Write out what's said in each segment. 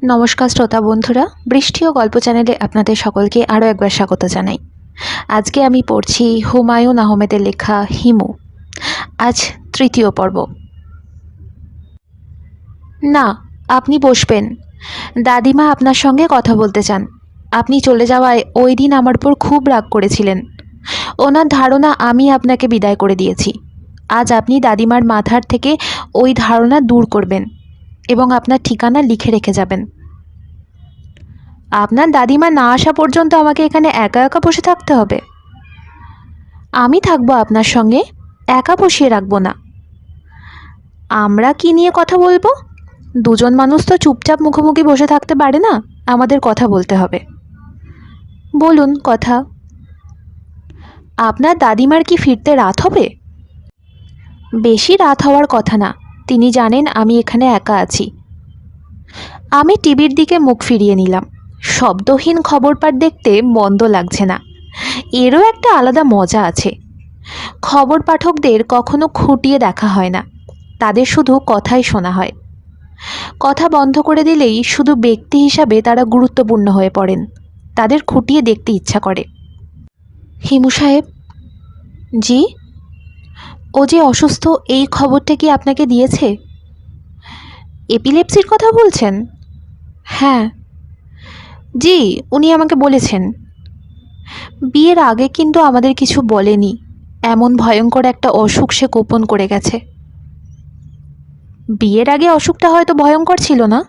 নমস্কার শ্রোতা বন্ধুরা, বৃষ্টি ও গল্প চ্যানেলে আপনাদের সকলকে আরও একবার স্বাগত জানাই। আজকে আমি পড়ছি হুমায়ুন আহমেদের লেখা হিমু। আজ তৃতীয় পর্ব। না, আপনি বসবেন। দাদিমা আপনার সঙ্গে কথা বলতে চান। আপনি চলে যাওয়ায় ওই দিন আমার উপর খুব রাগ করেছিলেন। ওনার ধারণা আমি আপনাকে বিদায় করে দিয়েছি। আজ আপনি দাদিমার মাথার থেকে ওই ধারণা দূর করবেন এবং আপনার ঠিকানা লিখে রেখে যাবেন। আপনার দাদিমা না আসা পর্যন্ত আমাকে এখানে একা একা বসে থাকতে হবে? আমি থাকবো আপনার সঙ্গে, একা বসিয়ে রাখবো না। আমরা কি নিয়ে কথা বলবো? দুজন মানুষ তো চুপচাপ মুখোমুখি বসে থাকতে পারে না, আমাদের কথা বলতে হবে। বলুন কথা। আপনার দাদিমার কি ফিরতে রাত হবে? বেশি রাত হওয়ার কথা না, তিনি জানেন আমি এখানে একা আছি। আমি টিভির দিকে মুখ ফিরিয়ে নিলাম। শব্দহীন খবর পাঠ দেখতে মন্দ লাগছে না, এরও একটা আলাদা মজা আছে। খবর পাঠকদের কখনো খুঁটিয়ে দেখা হয় না, তাদের শুধু কথাই শোনা হয়। কথা বন্ধ করে দিলেই শুধু ব্যক্তি হিসাবে তারা গুরুত্বপূর্ণ হয়ে পড়েন, তাদের খুঁটিয়ে দেখতে ইচ্ছা করে। হিমু সাহেব। জি? ও যে অসুস্থ, এই খবরটা কি আপনাকে দিয়েছে? এপিলেপসির কথা বলছেন? হ্যাঁ। জি, উনি আমাকে বলেছেন। বিয়ের আগে কিন্তু আমাদের কিছু বলেনি, এমন ভয়ঙ্কর একটা অসুখ সে গোপন করে গেছে। বিয়ের আগে অসুখটা হয়তো ভয়ঙ্কর ছিল না?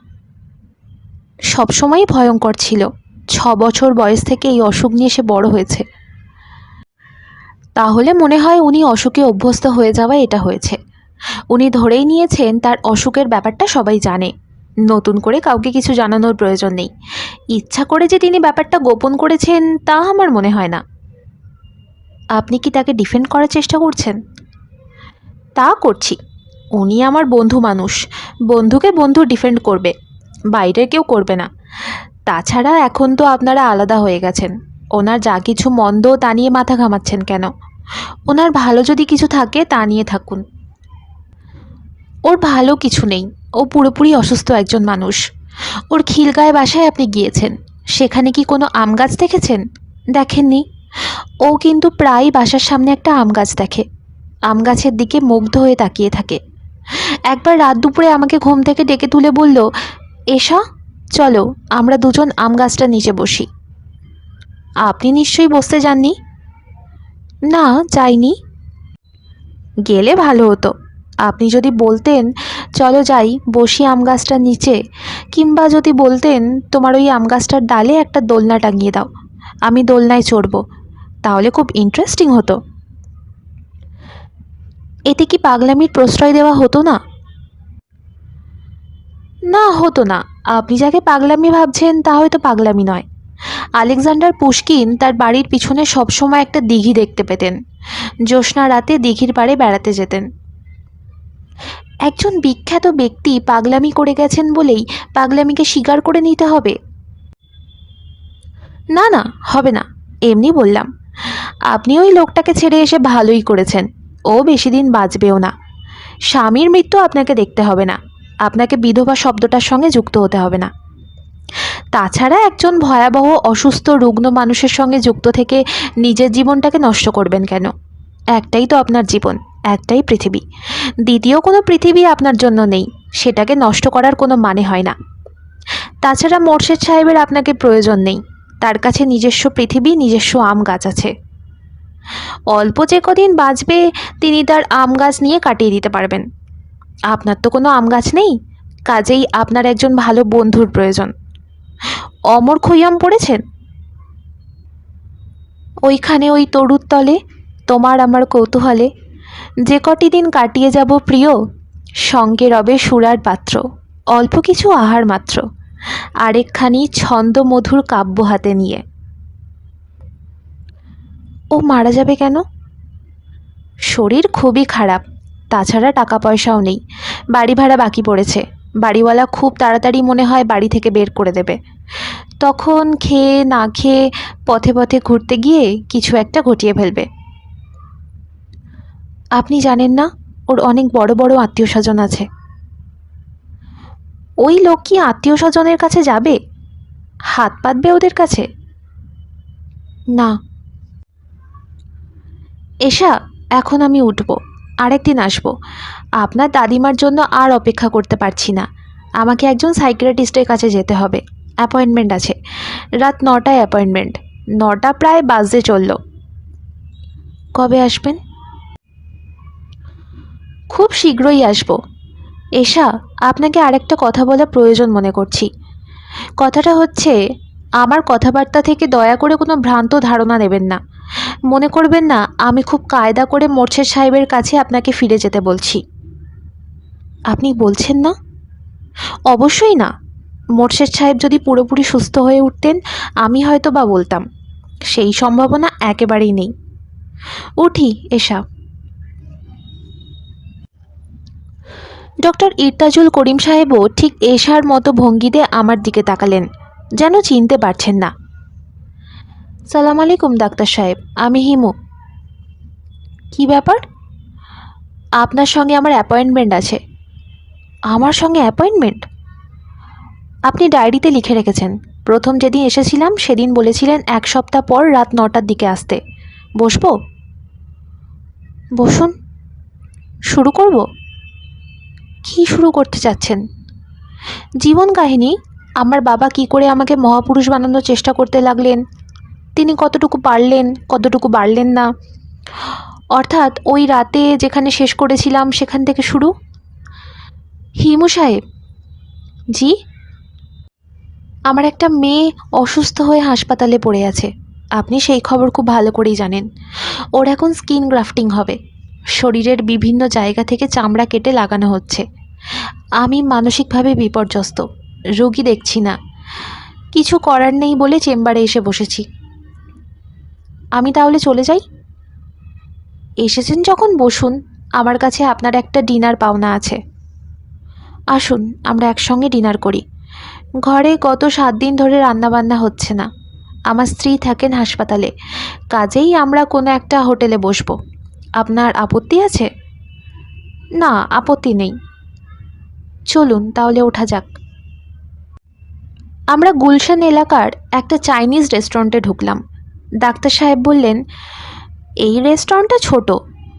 সবসময়ই ভয়ঙ্কর ছিল। 6 বছর বয়স থেকে এই অসুখ নিয়ে সে বড় হয়েছে। তাহলে মনে হয় উনি অসুখে অভ্যস্ত হয়ে যাওয়ায় এটা হয়েছে। উনি ধরেই নিয়েছেন তার অসুখের ব্যাপারটা সবাই জানে, নতুন করে কাউকে কিছু জানানোর প্রয়োজন নেই। ইচ্ছা করে যে তিনি ব্যাপারটা গোপন করেছেন তা আমার মনে হয় না। আপনি কি তাকে ডিফেন্ড করার চেষ্টা করছেন? তা করছি। উনি আমার বন্ধু মানুষ, বন্ধুকে বন্ধু ডিফেন্ড করবে, বাইরের কেউ করবে না। তাছাড়া এখন তো আপনারা আলাদা হয়ে গেছেন, ওনার যা কিছু মন্দ তা নিয়ে মাথা ঘামাচ্ছেন কেন? ওনার ভালো যদি কিছু থাকে তা নিয়ে থাকুন। ওর ভালো কিছু নেই, ও পুরোপুরি অসুস্থ একজন মানুষ। ওর খিলগাঁয় বাসায় আপনি গিয়েছেন, সেখানে কি কোনো আম গাছ দেখেছেন? দেখেননি? ও কিন্তু প্রায় বাসার সামনে একটা আম গাছ দেখে, আম গাছের দিকে মুগ্ধ হয়ে তাকিয়ে থাকে। একবার রাত দুপুরে আমাকে ঘুম থেকে ডেকে তুলে বলল, এসা, চলো আমরা দুজন আম গাছটার নিচে বসি। আপনি নিশ্চয়ই বসতে যাননি? না, যাইনি। গেলে ভালো হতো। আপনি যদি বলতেন চলো যাই বসি আম গাছটার নিচে, কিংবা যদি বলতেন তোমার ওই আম গাছটার ডালে একটা দোলনা টাঙিয়ে দাও, আমি দোলনায় চড়বো, তাহলে খুব ইন্টারেস্টিং হতো। এতে কি পাগলামির প্রশ্রয় দেওয়া হতো না? না, হতো না। আপনি যাকে পাগলামি ভাবছেন তা হয়তো পাগলামি নয়। আলেকজান্ডার পুশকিন তার বাড়ির পিছনে সবসময় একটা দিঘি দেখতে পেতেন, জ্যোৎস্না রাতে দিঘির পাড়ে বেড়াতে যেতেন। একজন বিখ্যাত ব্যক্তি পাগলামি করে গেছেন বলেই পাগলামিকে স্বীকার করে নিতে হবে? না না, হবে না, এমনি বললাম। আপনি ওই লোকটাকে ছেড়ে এসে ভালোই করেছেন, ও বেশি দিন বাঁচবেও না। স্বামীর মৃত্যু আপনাকে দেখতে হবে না, আপনাকে বিধবা শব্দটার সঙ্গে যুক্ত হতে হবে না। তাছাড়া একজন ভয়াবহ অসুস্থ রুগ্ন মানুষের সঙ্গে যুক্ত থেকে নিজের জীবনটাকে নষ্ট করবেন কেন? একটাই তো আপনার জীবন, একটাই পৃথিবী। দ্বিতীয় কোনো পৃথিবী আপনার জন্য নেই, সেটাকে নষ্ট করার কোনো মানে হয় না। তাছাড়া মোর্শেদ সাহেবের আপনাকে প্রয়োজন নেই, তার কাছে নিজস্ব পৃথিবী, নিজস্ব আম গাছ আছে। অল্প যে কদিন বাঁচবে তিনি তার আম গাছ নিয়ে কাটিয়ে দিতে পারবেন। আপনার তো কোনো আম গাছ নেই, কাজেই আপনার একজন ভালো বন্ধুর প্রয়োজন। অমর খৈয়াম পড়েছেন? ওইখানে ওই তরুর তলে, তোমার আমার কৌতূহলে যে কটি দিন কাটিয়ে যাব প্রিয়, সঙ্গে রবে সুরার পাত্র, অল্প কিছু আহার মাত্র, আরেকখানি ছন্দমধুর কাব্য হাতে নিয়ে। ও মারা যাবে কেন? শরীর খুবই খারাপ, তাছাড়া টাকা পয়সাও নেই, বাড়ি ভাড়া বাকি পড়েছে। বাড়িওয়ালা খুব তাড়াতাড়ি মনে হয় বাড়ি থেকে বের করে দেবে। তখন খেয়ে না খেয়ে পথে পথে ঘুরতে গিয়ে কিছু একটা ঘটিয়ে ফেলবে। আপনি জানেন না, ওর অনেক বড় বড় আত্মীয় স্বজন আছে। ওই লোক কি আত্মীয় স্বজনের কাছে যাবে? হাত পাতবে ওদের কাছে? না। এশা, এখন আমি উঠব, আরেকদিন আসব। আপনার দাদিমার জন্য আর অপেক্ষা করতে পারছি না। আমাকে একজন সাইকিয়াট্রিস্টের কাছে যেতে হবে, অ্যাপয়েন্টমেন্ট আছে। রাত 9টায় অ্যাপয়েন্টমেন্ট, 9টা প্রায় বাজতে চলল। কবে আসবেন? খুব শীঘ্রই আসব। এশা, আপনাকে আরেকটা কথা বলা প্রয়োজন মনে করছি। কথাটা হচ্ছে, আমার কথাবার্তা থেকে দয়া করে কোনো ভ্রান্ত ধারণা নেবেন না। মনে করবেন না আমি খুব কায়দা করে মোর্শেদ সাহেবের কাছে আপনাকে ফিরে যেতে বলছি। আপনি বলছেন না? অবশ্যই না। মোর্শেদ সাহেব যদি পুরোপুরি সুস্থ হয়ে উঠতেন আমি হয়তো বা বলতাম। সেই সম্ভাবনা একেবারেই নেই। উঠি এশা। ডক্টর ইরতাজুল করিম সাহেবও ঠিক এশার মতো ভঙ্গিতে আমার দিকে তাকালেন, যেন চিনতে পারছেন না। সালাম আলাইকুম ডাক্তার সাহেব, আমি হিমু। কি ব্যাপার? আপনার সঙ্গে আমার অ্যাপয়েন্টমেন্ট আছে। আমার সঙ্গে অ্যাপয়েন্টমেন্ট? আপনি ডায়েরিতে লিখে রেখেছেন, প্রথম যেদিন এসেছিলাম সেদিন বলেছিলেন 1 সপ্তাহ পর রাত 9টার দিকে আসতে। বসবো? বসুন। শুরু করব? কি শুরু করতে চাচ্ছেন? জীবন কাহিনী। আমার বাবা কি করে আমাকে মহাপুরুষ বানানোর চেষ্টা করতে লাগলেন, তিনি কতটুকু পারলেন কতটুকু পারলেন না, অর্থাৎ ওই রাতে যেখানে শেষ করেছিলাম সেখান থেকে শুরু। হিমু সাহেব। জি? আমার একটা মেয়ে অসুস্থ হয়ে হাসপাতালে পড়ে আছে। আপনি সেই খবর খুব ভালো করেই জানেন। ওর এখন স্কিন গ্রাফটিং হবে। শরীরের বিভিন্ন জায়গা থেকে চামড়া কেটে লাগানো হচ্ছে। আমি মানসিকভাবে বিপর্যস্ত, রোগী দেখছি না, কিছু করার নেই বলে চেম্বারে এসে বসেছি। আমি তাহলে চলে যাই? এসেছেন যখন বসুন, আমার কাছে আপনার একটা ডিনার পাওনা আছে। আসুন আমরা একসঙ্গে ডিনার করি। ঘরে গত 7 দিন ধরে রান্নাবান্না হচ্ছে না। আমার স্ত্রী থাকেন হাসপাতালে, কাজেই আমরা কোনো একটা হোটেলে বসবো। আপনার আপত্তি আছে? না, আপত্তি নেই। চলুন তাহলে ওঠা যাক। আমরা গুলশান এলাকার একটা চাইনিজ রেস্টুরেন্টে ঢুকলাম। ডাক্তার সাহেব বললেন, এই রেস্টুরেন্টটা ছোট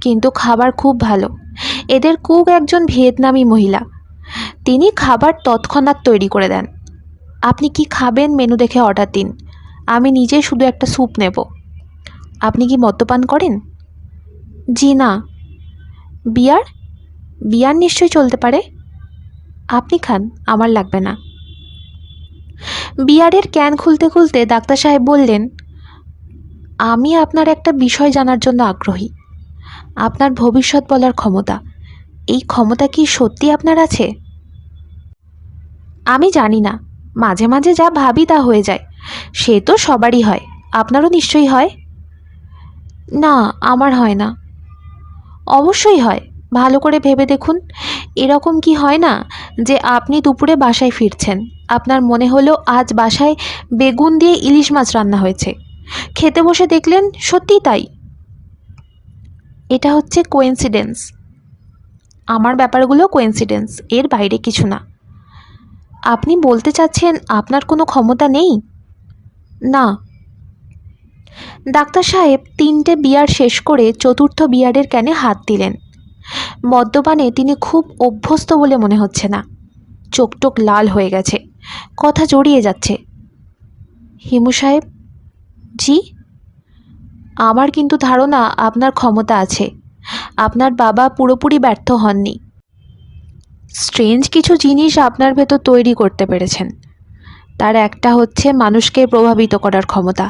কিন্তু খাবার খুব ভালো। এদের কুক একজন ভিয়েতনামি মহিলা, তিনি খাবার তৎক্ষণাৎ তৈরি করে দেন। আপনি কি খাবেন মেনু দেখে অর্ডার দিন, আমি নিজে শুধু একটা স্যুপ নেব। আপনি কি মদ্যপান করেন? জি না। বিয়ার? বিয়ার নিশ্চয়ই চলতে পারে। আপনি খান, আমার লাগবে না। বিয়ারের ক্যান খুলতে খুলতে ডাক্তার সাহেব বললেন, আমি আপনার একটা বিষয় জানার জন্য আগ্রহী। আপনার ভবিষ্যৎ বলার ক্ষমতা, এই ক্ষমতা কি সত্যি আপনার আছে? আমি জানি না, মাঝে মাঝে যা ভাবি তা হয়ে যায়। সে তো সবারই হয়, আপনারও নিশ্চয়ই হয়। না, আমার হয় না। অবশ্যই হয়, ভালো করে ভেবে দেখুন। এরকম কি হয় না যে আপনি দুপুরে বাসায় ফিরছেন, আপনার মনে হলো আজ বাসায় বেগুন দিয়ে ইলিশ মাছ রান্না হয়েছে, খেতে বসে দেখলেন সত্যিই তাই। এটা হচ্ছে কোইন্সিডেন্স। আমার ব্যাপারগুলো কোইন্সিডেন্স, এর বাইরে কিছু না। আপনি বলতে চাচ্ছেন আপনার কোনো ক্ষমতা নেই? না। ডাক্তার সাহেব 3টে বিয়ার শেষ করে চতুর্থ বিয়ারের ক্যানে হাত দিলেন। মদ্যপানে তিনি খুব অভ্যস্ত বলে মনে হচ্ছে না। চোখ টোক লাল হয়ে গেছে, কথা জড়িয়ে যাচ্ছে। হিমু সাহেব। জি? আমার কিন্তু ধারণা আপনার ক্ষমতা আছে। আপনার বাবা পুরোপুরি ব্যর্থ হননি। স্ট্রেঞ্জ কিছু জিনিস আপনার ভেতর তৈরি করতে পেরেছেন। তার একটা হচ্ছে মানুষকে প্রভাবিত করার ক্ষমতা।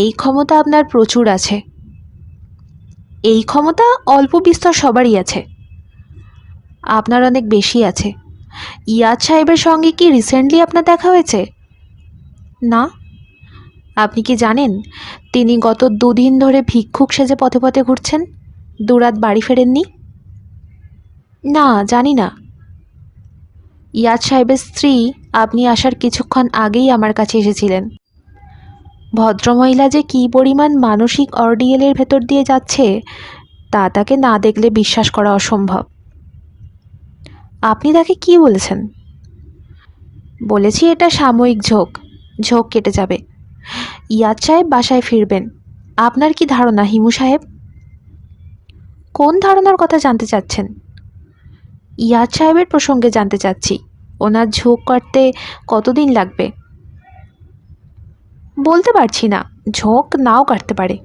এই ক্ষমতা আপনার প্রচুর আছে। এই ক্ষমতা অল্প বিস্তর সবারই আছে, আপনার অনেক বেশি আছে। ইয়াদ সাহেবের সঙ্গে কি রিসেন্টলি আপনার দেখা হয়েছে? না। আপনি কি জানেন তিনি গত 2 দিন ধরে ভিক্ষুক সেজে পথে পথে ঘুরছেন, দুরাত বাড়ি ফেরেননি? না, জানি না। ইয়াদ সাহেবের স্ত্রী আপনি আসার কিছুক্ষণ আগেই আমার কাছে এসেছিলেন। ভদ্রমহিলা যে কী পরিমাণ মানসিক অর্ডিয়েলের ভেতর দিয়ে যাচ্ছে তা তাকে না দেখলে বিশ্বাস করা অসম্ভব। আপনি তাকে কি বলেছেন? বলেছি এটা সাময়িক ঝোঁক, ঝোঁক কেটে যাবে। ইয়াদ সাহেব বাসায় ফিরবেন। আপনার কি ধারণা হিমু সাহেব? কোন ধারণার কথা জানতে চাচ্ছেন? ইয়াদ সাহেবের প্রসঙ্গে জানতে চাচ্ছি। ওনার ঝোঁক কাটতে কতদিন লাগবে? বলতে পারছি না, ঝোঁক নাও কাটতে পারে।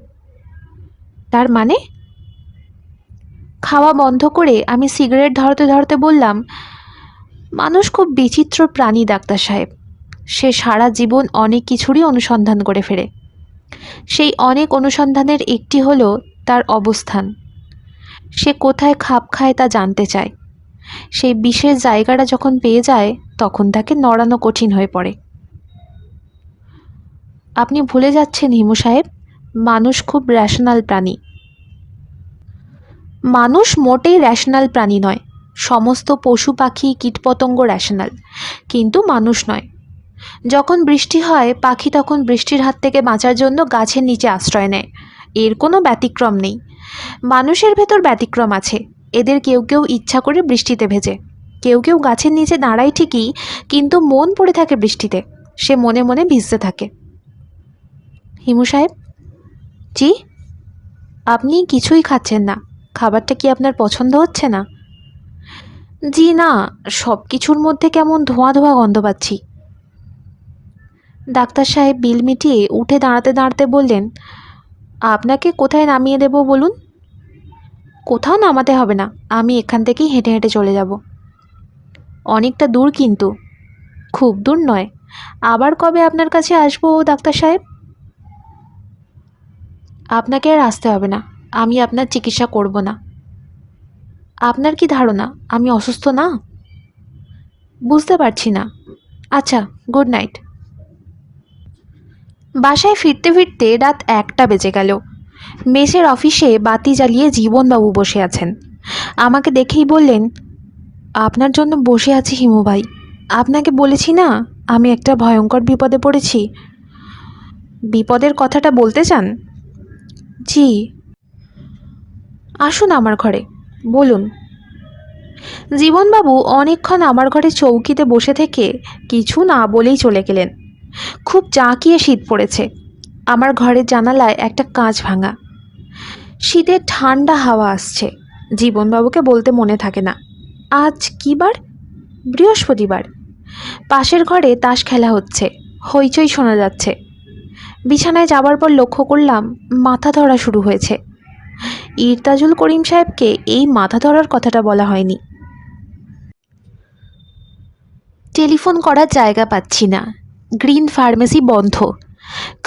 তার মানে? খাওয়া বন্ধ করে আমি সিগারেট ধরতে ধরতে বললাম, মানুষ খুব বিচিত্র প্রাণী ডাক্তার সাহেব। সে সারা জীবন অনেক কিছুরই অনুসন্ধান করে ফেরে। সেই অনেক অনুসন্ধানের একটি হলো তার অবস্থান। সে কোথায় খাপ খায় তা জানতে চায়। সেই বিশেষ জায়গাটা যখন পেয়ে যায় তখন তাকে নড়ানো কঠিন হয়ে পড়ে। আপনি ভুলে যাচ্ছেন হিমু সাহেব, মানুষ খুব র্যাশনাল প্রাণী। মানুষ মোটেই র্যাশনাল প্রাণী নয়। সমস্ত পশু পাখি কীটপতঙ্গ র্যাশনাল, কিন্তু মানুষ নয়। যখন বৃষ্টি হয় পাখি তখন বৃষ্টির হাত থেকে বাঁচার জন্য গাছের নিচে আশ্রয় নেয়। এর কোনো ব্যতিক্রম নেই। মানুষের ভেতর ব্যতিক্রম আছে। এদের কেউ কেউ ইচ্ছা করে বৃষ্টিতে ভেজে, কেউ কেউ গাছের নিচে দাঁড়ায় ঠিকই, কিন্তু মন পড়ে থাকে বৃষ্টিতে। সে মনে মনে ভিজতে থাকে। হিমু সাহেব। জি? আপনি কিছুই খাচ্ছেন না। খাবারটা কি আপনার পছন্দ হচ্ছে না? জি না, সব কিছুর মধ্যে কেমন ধোঁয়া ধোঁয়া গন্ধ পাচ্ছি। ডাক্তার সাহেব বিল মিটিয়ে উঠে দাঁড়াতে দাঁড়াতে বললেন, আপনাকে কোথায় নামিয়ে দেব বলুন? কোথাও নামাতে হবে না, আমি এখান থেকেই হেঁটে হেঁটে চলে যাব। অনেকটা দূর কিন্তু। খুব দূর নয়। আবার কবে আপনার কাছে আসবো ডাক্তার সাহেব? আপনাকে আর আসতে হবে না, আমি আপনার চিকিৎসা করব না। আপনার কি ধারণা আমি অসুস্থ না? বুঝতে পারছি না। আচ্ছা, গুড নাইট। বাসায় ফিরতে ফিরতে রাত 1টা বেজে গেল। মেসের অফিসে বাতি জ্বালিয়ে জীবনবাবু বসে আছেন। আমাকে দেখেই বললেন, আপনার জন্য বসে আছি হিমু ভাই। আপনাকে বলেছি না আমি একটা ভয়ঙ্কর বিপদে পড়েছি। বিপদের কথাটা বলতে চান? জি। আসুন আমার ঘরে, বলুন। জীবনবাবু অনেকক্ষণ আমার ঘরে চৌকিতে বসে থেকে কিছু না বলেই চলে গেলেন। খুব জাঁকিয়ে শীত পড়েছে। আমার ঘরের জানালায় একটা কাঁচ ভাঙা। শীতের ঠান্ডা হাওয়া আসছে। জীবনবাবুকে বলতে মনে থাকে না, আজ কী বার? বৃহস্পতিবার। পাশের ঘরে তাস খেলা হচ্ছে, হইচই শোনা যাচ্ছে। বিছানায় যাবার পর লক্ষ্য করলাম মাথা ধরা শুরু হয়েছে। ইরতাজুল করিম সাহেবকে এই মাথা ধরার কথাটা বলা হয়নি। টেলিফোন করার জায়গা পাচ্ছি না। গ্রিন ফার্মেসি বন্ধ।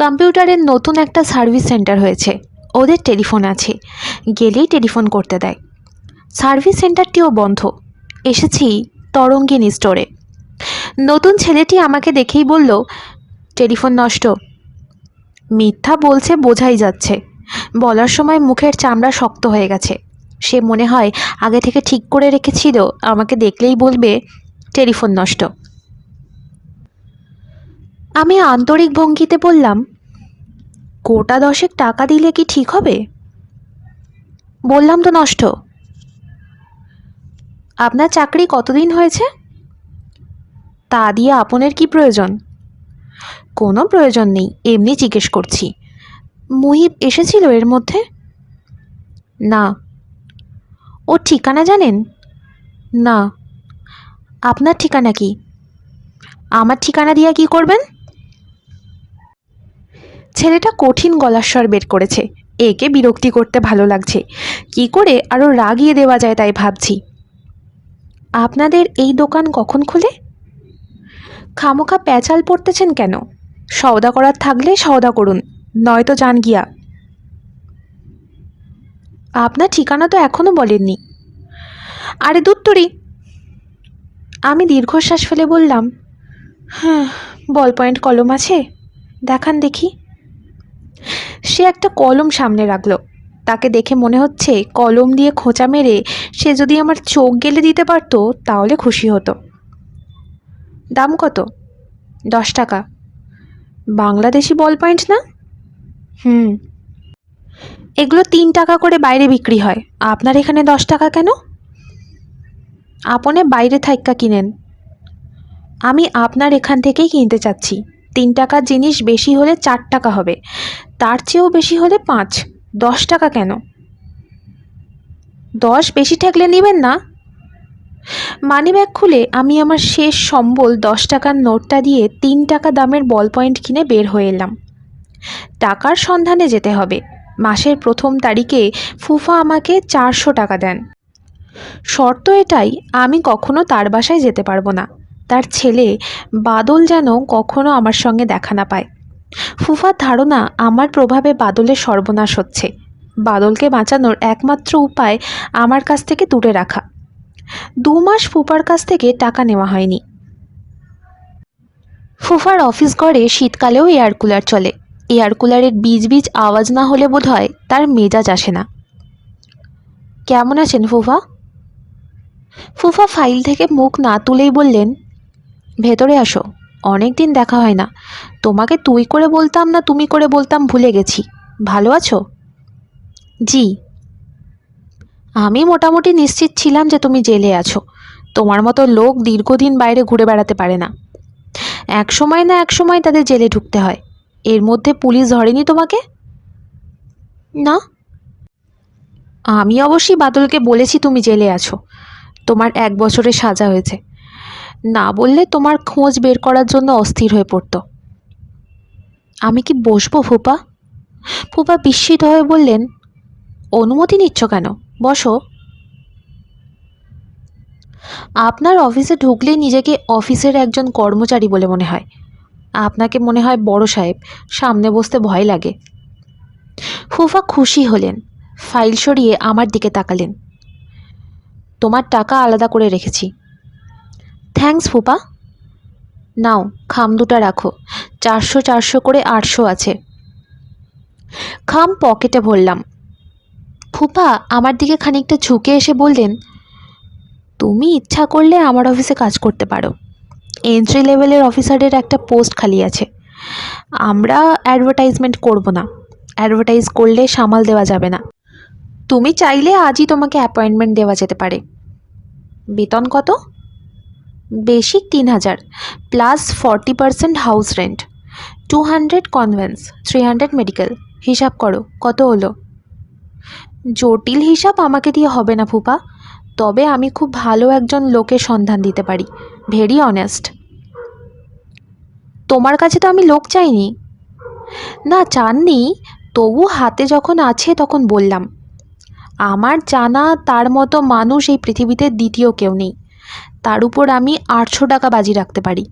কম্পিউটারের নতুন একটা সার্ভিস সেন্টার হয়েছে, ওদের টেলিফোন আছে, গেলেই টেলিফোন করতে দেয়। সার্ভিস সেন্টারটিও বন্ধ। এসেছি তরঙ্গিনী স্টোরে। নতুন ছেলেটি আমাকে দেখেই বলল, টেলিফোন নষ্ট। মিথ্যা বলছে বোঝাই যাচ্ছে। বলার সময় মুখের চামড়া শক্ত হয়ে গেছে। সে মনে হয় আগে থেকে ঠিক করে রেখেছিল আমাকে দেখলেই বলবে টেলিফোন নষ্ট। আমি আন্তরিক ভঙ্গিতে বললাম, গোটা 10 টাকা দিলে কি ঠিক হবে? বললাম তো নষ্ট। আপনার চাকরি কতদিন হয়েছে? তা দিয়ে আপনের কি প্রয়োজন? কোনো প্রয়োজন নেই, এমনি জিজ্ঞেস করছি। মুহিব এসেছিল এর মধ্যে? না। ওর ঠিকানা জানেন? না। আপনার ঠিকানা কি? আমার ঠিকানা দিয়ে কি করবেন? ছেলেটা কঠিন গলার স্বর বের করেছে। একে বিরক্তি করতে ভালো লাগছে। কি করে আরও রাগিয়ে দেওয়া যায় তাই ভাবছি। আপনাদের এই দোকান কখন খোলে? খামোখা প্যাচাল পড়তেছেন কেন? সওদা করার থাকলে সওদা করুন, নয়তো যান গিয়া। আপনার ঠিকানা তো এখনো বলেননি। আরে দূত্তরি। আমি দীর্ঘশ্বাস ফেলে বললাম, হ্যাঁ, বল পয়েন্ট কলম আছে, দেখান দেখি। সে একটা কলম সামনে রাখলো। তাকে দেখে মনে হচ্ছে কলম দিয়ে খোঁচা মেরে সে যদি আমার চোখ গেলে দিতে পারতো তাহলে খুশি হতো। দাম কত? 10 টাকা। বাংলাদেশি বল পয়েন্ট না? হুম। এগুলো 3 টাকা করে বাইরে বিক্রি হয়, আপনার এখানে 10 টাকা কেন? আপনে বাইরে থাইক্কা কিনেন। আমি আপনার এখান থেকেই কিনতে চাচ্ছি। 3 টাকার জিনিস বেশি হলে 4 টাকা হবে, তার চেয়েও বেশি হলে 5। 10 টাকা কেন? 10 বেশি ঠেকলে নেবেন না? মানিব্যাগ খুলে আমি আমার শেষ সম্বল 10 টাকার নোটটা দিয়ে 3 টাকা দামের বল পয়েন্ট কিনে বের হয়ে এলাম। টাকার সন্ধানে যেতে হবে। মাসের প্রথম তারিখে ফুফা আমাকে 400 টাকা দেন। শর্ত এটাই, আমি কখনো তার বাসায় যেতে পারবো না। তার ছেলে বাদল যেন কখনো আমার সঙ্গে দেখা না পায়। ফুফার ধারণা আমার প্রভাবে বাদলের সর্বনাশ হচ্ছে। বাদলকে বাঁচানোর একমাত্র উপায় আমার কাছ থেকে দূরে রাখা। 2 মাস ফুফার কাছ থেকে টাকা নেওয়া হয়নি। ফুফার অফিস ঘরে শীতকালেও এয়ার কুলার চলে। এয়ার কুলারের বিজ বিজ আওয়াজ না হলে বোধহয় তার মেজাজ আসে না। কেমন আছেন ফুফা? ফুফা ফাইল থেকে মুখ না তুলেই বললেন, ভেতরে আসো, অনেক দিন দেখা হয় না। তোমাকে তুই করে বলতাম না তুমি করে বলতাম ভুলে গেছি। ভালো আছো? জি। আমি মোটামুটি নিশ্চিত ছিলাম যে তুমি জেলে আছো। তোমার মতো লোক দীর্ঘদিন বাইরে ঘুরে বেড়াতে পারে না। এক সময় না এক সময় তাদের জেলে ঢুকতে হয়। এর মধ্যে পুলিশ ধরেনি তোমাকে? না। আমি অবশ্যই বাদলকে বলেছি তুমি জেলে আছো। তোমার 1 বছরের সাজা হয়েছে। না বললে তোমার খোঁজ বের করার জন্য অস্থির হয়ে পড়তো। আমি কি বসবো ফুপা? ফুপা বিস্মিত হয়ে বললেন, অনুমতি নিচ্ছ কেন? বসো। আপনার অফিসে ঢুকলেই নিজেকে অফিসের একজন কর্মচারী বলে মনে হয়। আপনাকে মনে হয় বড় সাহেব, সামনে বসতে ভয় লাগে। ফুফা খুশি হলেন, ফাইল সরিয়ে আমার দিকে তাকালেন। তোমার টাকা আলাদা করে রেখেছি। থ্যাঙ্কস ফুপা। নাও, খাম দুটা রাখো। 400 400 করে 800 আছে। খাম পকেটে ভরলাম। ফুপা আমার দিকে খানিকটা ঝুঁকে এসে বললেন, তুমি ইচ্ছা করলে আমার অফিসে কাজ করতে পারো। এন্ট্রি লেভেলের অফিসারের একটা পোস্ট খালি আছে। আমরা অ্যাডভার্টাইজমেন্ট করব না। অ্যাডভার্টাইজ করলে সামাল দেওয়া যাবে না। তুমি চাইলে আজই তোমাকে অ্যাপয়েন্টমেন্ট দেওয়া যেতে পারে। বেতন কত? Basic 3,000 plus 40% house rent, 200 convince, 300 medical. হিসাব করো কত হলো? জটিল হিসাব আমাকে দিয়ে হবে না ফুপা, তবে আমি খুব ভালো একজন লোকের সন্ধান দিতে পারি। Very honest. তোমার কাছে তো আমি লোক চাইনি। না চাননি, তবু হাতে যখন আছে তখন বললাম। আমার জানা তার মতো মানুষ এই পৃথিবীতে দ্বিতীয় কেউ নেই। তার উপর আমি 800 টাকা বাজি রাখতে পারি।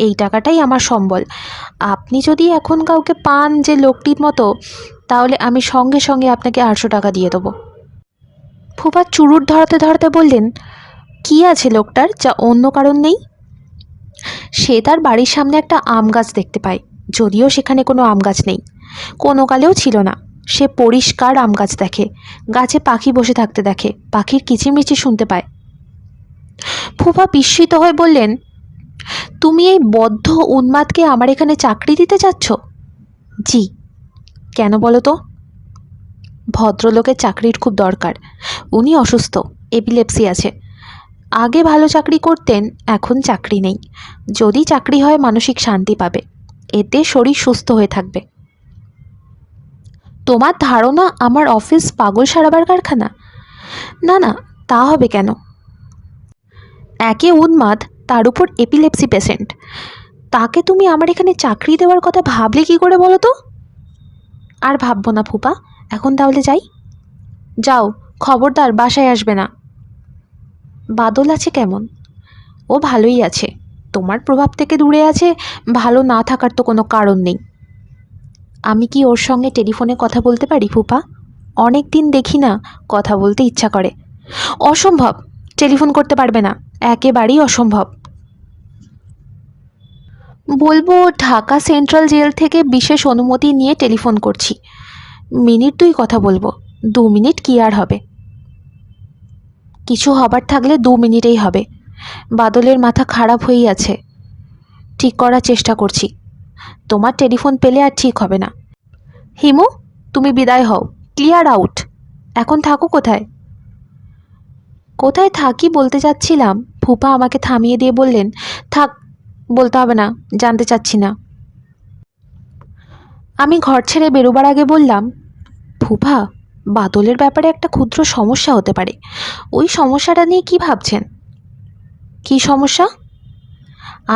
এই টাকাটাই আমার সম্বল। আপনি যদি এখন কাউকে পান যে লোকটির মতো, তাহলে আমি সঙ্গে সঙ্গে আপনাকে 800 টাকা দিয়ে দেবো। ফুফা চুরুট ধরাতে ধরাতে বললেন, কি আছে লোকটার যা অন্য কারণ নেই? সে তার বাড়ির সামনে একটা আম গাছ দেখতে পায়, যদিও সেখানে কোনো আম গাছ নেই, কোনো কালেও ছিল না। সে পরিষ্কার আম গাছ দেখে, গাছে পাখি বসে থাকতে দেখে, পাখির কিচিরমিচির শুনতে পায়। ফুফা বিস্মিত হয়ে বললেন, তুমি এই বদ্ধ উন্মাদকে আমার এখানে চাকরি দিতে চাচ্ছ? জি। কেন বলো তো? ভদ্রলোকের চাকরির খুব দরকার। উনি অসুস্থ, এপিলেপসি আছে। আগে ভালো চাকরি করতেন, এখন চাকরি নেই। যদি চাকরি হয় মানসিক শান্তি পাবে, এতে শরীর সুস্থ হয়ে থাকবে। তোমার ধারণা আমার অফিস পাগল সারাবার কারখানা? না না, তা হবে কেন? একে উন্মাদ, তার উপর এপিলেপসি পেশেন্ট, তাকে তুমি আমার এখানে চাকরি দেওয়ার কথা ভাবলে কি করে বলো তো? আর ভাববো না ফুপা, এখন তাহলে যাই। যাও, খবরদার বাসায় আসবে না। বাদল আছে কেমন? ও ভালোই আছে। তোমার প্রভাব থেকে দূরে আছে, ভালো না থাকার তো কোনো কারণ নেই। আমি কি ওর সঙ্গে টেলিফোনে কথা বলতে পারি ফুপা? অনেক দিন দেখি না, কথা বলতে ইচ্ছা করে। অসম্ভব, টেলিফোন করতে পারবে না, একেবারেই অসম্ভব। বলবো ঢাকা সেন্ট্রাল জেল থেকে বিশেষ অনুমতি নিয়ে টেলিফোন করছি। মিনিট 2 কথা বলবো, 2 মিনিট কি আর হবে? কিছু হবার থাকলে 2 মিনিটেই হবে। বাদলের মাথা খারাপ হয়েই আছে, ঠিক করার চেষ্টা করছি। তোমার টেলিফোন পেলে আর ঠিক হবে না। হিমু, তুমি বিদায় হও, ক্লিয়ার আউট। এখন থাকো কোথায়? কোথায় থাকি বলতে যাচ্ছিলাম, ফুপা আমাকে থামিয়ে দিয়ে বললেন, থাক, বলতে হবে না, জানতে চাচ্ছি না। আমি ঘর ছেড়ে বেরোবার আগে বললাম, ফুফা, বাদলের ব্যাপারে একটা ক্ষুদ্র সমস্যা হতে পারে। ওই সমস্যাটা নিয়ে কি ভাবছেন? কি সমস্যা?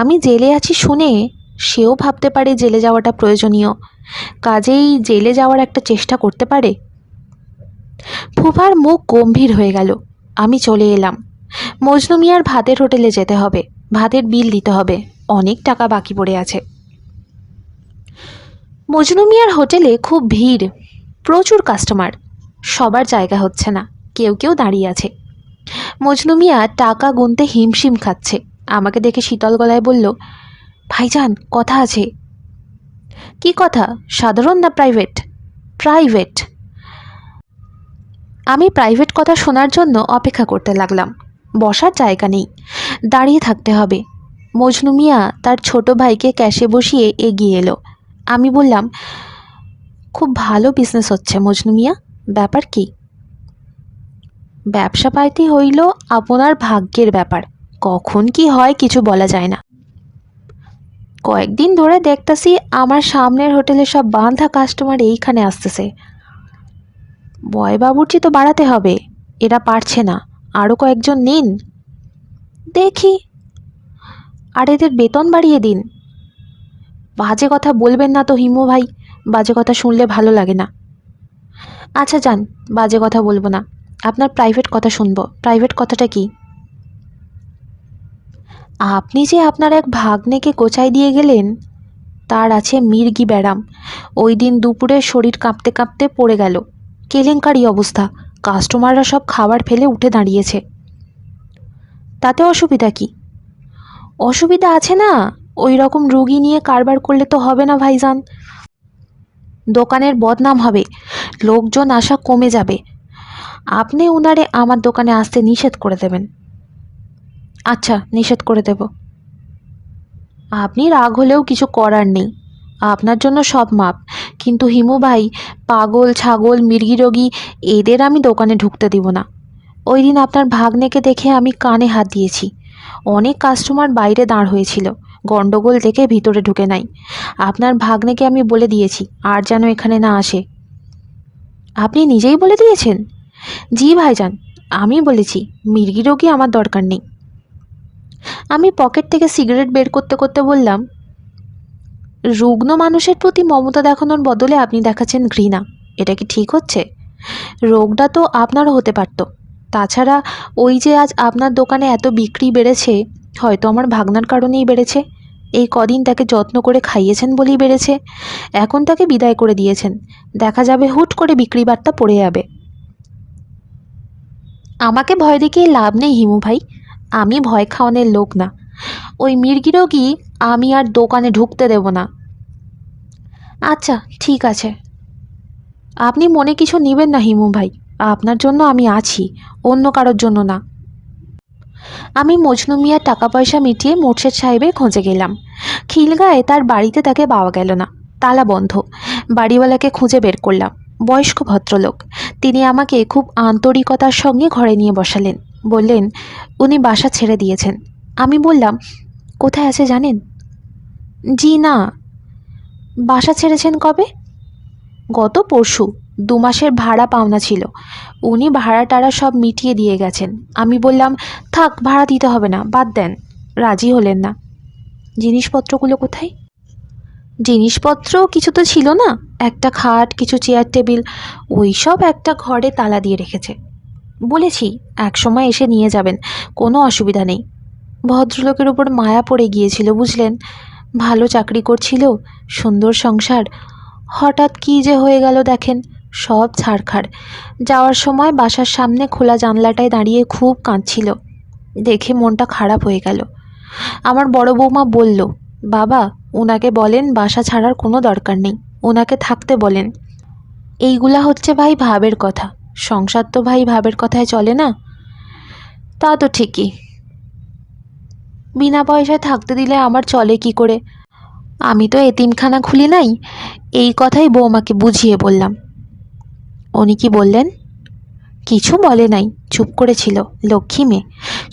আমি জেলে আছি শুনে সেও ভাবতে পারে জেলে যাওয়াটা প্রয়োজনীয়, কাজেই জেলে যাওয়ার একটা চেষ্টা করতে পারে। ফুফার মুখ গম্ভীর হয়ে গেল। আমি চলে এলাম। মজনু মিয়ার ভাতের হোটেলে যেতে হবে, ভাতের বিল দিতে হবে, অনেক টাকা বাকি পড়ে আছে। মজনু মিয়ার হোটেলে খুব ভিড়, প্রচুর কাস্টমার, সবার জায়গা হচ্ছে না, কেউ কেউ দাঁড়িয়ে আছে। মজনু মিয়া টাকা গুনতে হিমশিম খাচ্ছে। আমাকে দেখে শীতল গলায় বলল, ভাইজান, কথা আছে। কি কথা? সাধারণ না প্রাইভেট? প্রাইভেট। আমি প্রাইভেট কথা শোনার জন্য অপেক্ষা করতে লাগলাম। বসার জায়গা নেই, দাঁড়িয়ে থাকতে হবে। মজনু মিয়া তার ছোট ভাইকে ক্যাশে বসিয়ে এগিয়ে এলো। আমি বললাম, খুব ভালো বিজনেস হচ্ছে মজনু মিয়া, ব্যাপার কি? ব্যবসা পাইতে হইল আপনার ভাগ্যের ব্যাপার, কখন কি হয় কিছু বলা যায় না। কয়েকদিন ধরে দেখতাছি আমার সামনের হোটেলে সব বাঁধা কাস্টমার এইখানে আসতেছে। বয় বাবুর্চি তো বাড়াতে হবে, এরা পারছে না, আরও কয়েকজন নিন। দেখি। আর এদের বেতন বাড়িয়ে দিন। বাজে কথা বলবেন না তো হিমু ভাই, বাজে কথা শুনলে ভালো লাগে না। আচ্ছা যান, বাজে কথা বলবো না, আপনার প্রাইভেট কথা শুনবো। প্রাইভেট কথাটা কি? আপনি যে আপনার এক ভাগ্নেকে গোছায় দিয়ে গেলেন, তার আছে মির্গি ব্যারাম। ওই দিন দুপুরে শরীর কাঁপতে কাঁপতে পড়ে গেল। কেলেঙ্কারি অবস্থা, কাস্টমাররা সব খাবার ফেলে উঠে দাঁড়িয়েছে। তাতে অসুবিধা কি? অসুবিধা আছে না, ওই রকম রুগী নিয়ে কারবার করলে তো হবে না ভাইজান। দোকানের বদনাম হবে, লোকজন আসা কমে যাবে। আপনি উনারে আমার দোকানে আসতে নিষেধ করে দেবেন। আচ্ছা, নিষেধ করে দেব। আপনি রাগ হলেও কিছু করার নেই, আপনার জন্য সব মাপ। কিন্তু হিমু ভাই, পাগল ছাগল মির্গি রোগী এদের আমি দোকানে ঢুকতে দিব না। ওই দিন আপনার ভাগ্নেকে দেখে আমি কানে হাত দিয়েছি। অনেক কাস্টমার বাইরে দাঁড় হয়েছিল, গন্ডগোল দেখে ভিতরে ঢুকে নাই। আপনার ভাগ্নেকে আমি বলে দিয়েছি আর যেন এখানে না আসে। আপনি নিজেই বলে দিয়েছেন? জি ভাইজান, আমি বলেছি মির্গি রোগী আমার দরকার নেই। আমি পকেট থেকে সিগারেট বের করতে করতে বললাম, রুগ্ন মানুষের প্রতি মমতা দেখানোর বদলে আপনি দেখাচ্ছেন ঘৃণা, এটা কি ঠিক হচ্ছে? রোগটা তো আপনারও হতে পারত। তাছাড়া ওই যে আজ আপনার দোকানে এত বিক্রি বেড়েছে, হয়তো আমার ভাগনার কারণেই বেড়েছে। এই কদিন তাকে যত্ন করে খাইয়েছেন বলেই বেড়েছে। এখন তাকে বিদায় করে দিয়েছেন, দেখা যাবে হুট করে বিক্রি বার্তা পড়ে যাবে। আমাকে ভয় দেখিয়ে লাভ নেই হিমু ভাই, আমি ভয় খাওয়ানোর লোক না। ওই মির্গি রোগী আমি আর দোকানে ঢুকতে দেব না। আচ্ছা ঠিক আছে, আপনি মনে কিছু নেবেন না হিমু ভাই, আপনার জন্য আমি আছি, অন্য কারোর জন্য না। আমি মজনু মিয়ার টাকা পয়সা মিটিয়ে মোর্শেদ সাহেবের খোঁজে গেলাম। খিলগাঁয়ে তার বাড়িতে তাকে পাওয়া গেল না, তালা বন্ধ। বাড়িওয়ালাকে খুঁজে বের করলাম, বয়স্ক ভদ্রলোক। তিনি আমাকে খুব আন্তরিকতার সঙ্গে ঘরে নিয়ে বসালেন, বললেন উনি বাসা ছেড়ে দিয়েছেন। আমি বললাম, কোথায় আছে জানেন? জি না। বাসা ছেড়েছেন কবে? গত পরশু। 2 মাসের ভাড়া পাওনা ছিল, উনি ভাড়া টাড়া সব মিটিয়ে দিয়ে গেছেন। আমি বললাম, থাক, ভাড়া দিতে হবে না, বাদ দেন। রাজি হলেন না। জিনিসপত্রগুলো কোথায়? জিনিসপত্র কিছু তো ছিল না, একটা খাট, কিছু চেয়ার টেবিল, ওই সব একটা ঘরে তালা দিয়ে রেখেছে। বলেছি এক সময় এসে নিয়ে যাবেন, কোনো অসুবিধা নেই। ভদ্রলোকের উপর মায়া পড়ে গিয়েছিল বুঝলেন, ভালো চাকরি করছিল, সুন্দর সংসার, হঠাৎ কী যে হয়ে গেল দেখেন, সব ছাড়খাড়। যাওয়ার সময় বাসার সামনে খোলা জানলাটায় দাঁড়িয়ে খুব কাঁদছিল, দেখে মনটা খারাপ হয়ে গেল। আমার বড় বৌমা বলল, বাবা, ওনাকে বলেন বাসা ছাড়ার কোনো দরকার নেই, ওনাকে থাকতে বলেন। এইগুলা হচ্ছে ভাই ভাবের কথা, সংসার তো ভাই ভাবের কথায় চলে না। তা তো ঠিকই, বিনা পয়সায় থাকতে দিলে আমার চলে কি করে? আমি তো এতিমখানা খুলি নাই। এই কথাই বৌমাকে বুঝিয়ে বললাম। উনি কি বললেন? কিছু বলে নাই, চুপ করেছিল, লক্ষ্মী মেয়ে,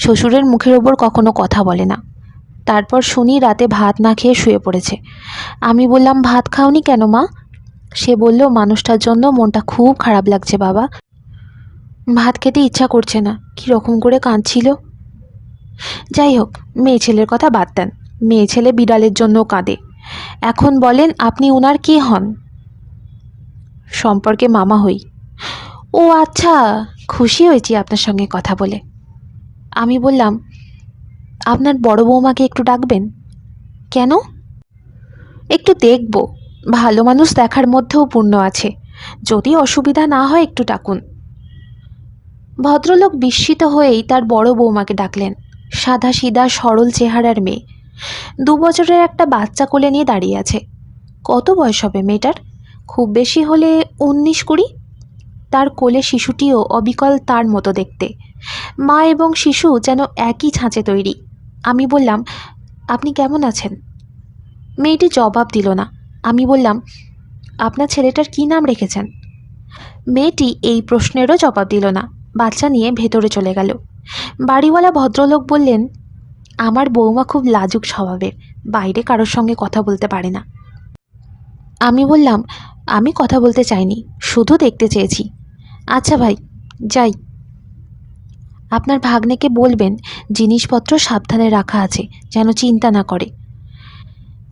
শ্বশুরের মুখের ওপর কখনো কথা বলে না। তারপর শুনি রাতে ভাত না খেয়ে শুয়ে পড়েছে। আমি বললাম, ভাত খাওনি কেন মা? সে বলল, মানুষটার জন্য মনটা খুব খারাপ লাগছে বাবা, ভাত খেতে ইচ্ছা করছে না। কী রকম করে কাঁদছিল। যাই হোক, মেয়ে ছেলের কথা বাদ দেন। মেয়ে ছেলে বিড়ালের জন্য কাঁদে। এখন বলেন, আপনি ওনার কে হন? সম্পর্কে মামা হই। ও আচ্ছা, খুশি হয়েছি আপনার সঙ্গে কথা বলে। আমি বললাম, আপনার বড় বৌমাকে একটু ডাকবেন। কেন? একটু দেখব, ভালো মানুষ দেখার মধ্যেও পুণ্য আছে, যদি অসুবিধা না হয় একটু ডাকুন। ভদ্রলোক বিস্মিত হয়েই তার বড় বৌমাকে ডাকলেন। সাদা সিধা সরল চেহারার মেয়ে, 2 বছরের একটা বাচ্চা কোলে নিয়ে দাঁড়িয়ে আছে। কত বয়স হবে মেয়েটার? খুব বেশি হলে 19-20। তার কোলে শিশুটিও অবিকল তার মতো দেখতে। মা এবং শিশু যেন একই ছাঁচে তৈরি। আমি বললাম, আপনি কেমন আছেন? মেয়েটি জবাব দিল না। আমি বললাম, আপনার ছেলেটার কি নাম রেখেছেন? মেয়েটি এই প্রশ্নেরও জবাব দিল না। বাচ্চা নিয়ে ভেতরে চলে গেল। বাড়িওয়ালা ভদ্রলোক বললেন, আমার বৌমা খুব লাজুক স্বভাবের, বাইরে কারোর সঙ্গে কথা বলতে পারে না। আমি বললাম, আমি কথা বলতে চাইনি, শুধু দেখতে চেয়েছি। আচ্ছা ভাই, যাই। আপনার ভাগ্নেকে বলবেন জিনিসপত্র সাবধানে রাখা আছে, যেন চিন্তা না করে।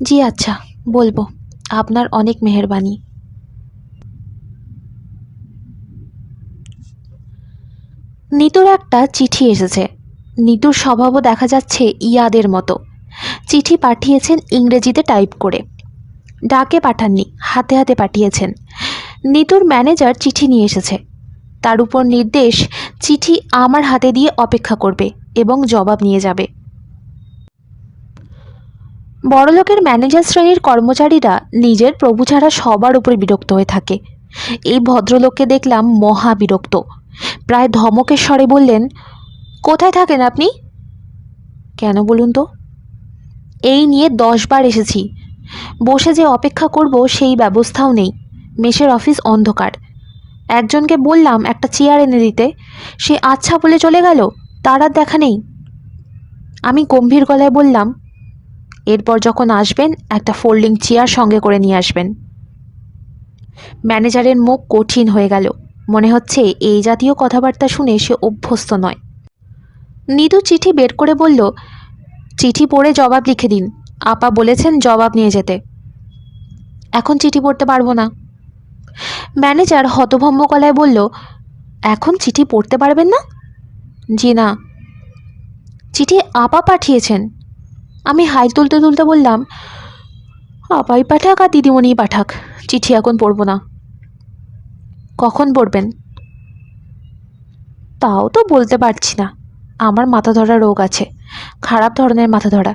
জি আচ্ছা, বলবো। আপনার অনেক মেহেরবানি। নিতুর একটা চিঠি এসেছে। নিতুর স্বভাবও দেখা যাচ্ছে ইয়াদের মতো। চিঠি পাঠিয়েছেন ইংরেজিতে টাইপ করে, ডাকে পাঠাননি, হাতে হাতে পাঠিয়েছেন। নিতুর ম্যানেজার চিঠি নিয়ে এসেছে। তার উপর নির্দেশ, চিঠি আমার হাতে দিয়ে অপেক্ষা করবে এবং জবাব নিয়ে যাবে। বড়লোকের ম্যানেজার শ্রেণীর কর্মচারীরা নিজের প্রভু ছাড়া সবার উপরে বিরক্ত হয়ে থাকে। এই ভদ্রলোককে দেখলাম মহা বিরক্ত। প্রায় ধমকের স্বরে বললেন, কোথায় থাকেন আপনি? কেন বলুন তো? এই নিয়ে 10 বার এসেছি। বসে যে অপেক্ষা করব সেই ব্যবস্থাও নেই। মেসের অফিস অন্ধকার। একজনকে বললাম একটা চেয়ার এনে দিতে, সে আচ্ছা বলে চলে গেল, তার আর দেখা নেই। আমি গম্ভীর গলায় বললাম, এরপর যখন আসবেন একটা ফোল্ডিং চেয়ার সঙ্গে করে নিয়ে আসবেন। ম্যানেজারের মুখ কঠিন হয়ে গেল। মনে হচ্ছে এই জাতীয় কথাবার্তা শুনে সে অভ্যস্ত নয়। নিতু চিঠি বের করে বলল, চিঠি পড়ে জবাব লিখে দিন, আপা বলেছেন জবাব নিয়ে যেতে। এখন চিঠি পড়তে পারবো না। ম্যানেজার হতভম্ব গলায় বলল, এখন চিঠি পড়তে পারবেন না? জি না। চিঠি আপা পাঠিয়েছেন। আমি হাই তুলতে তুলতে বললাম, আপাই পাঠাক আর দিদিমণিই পাঠাক, চিঠি এখন পড়বো না। কখন পড়বেন? তাও তো বলতে পারছি না। আমার মাথা ধরা রোগ আছে, খারাপ ধরনের মাথা ধরা।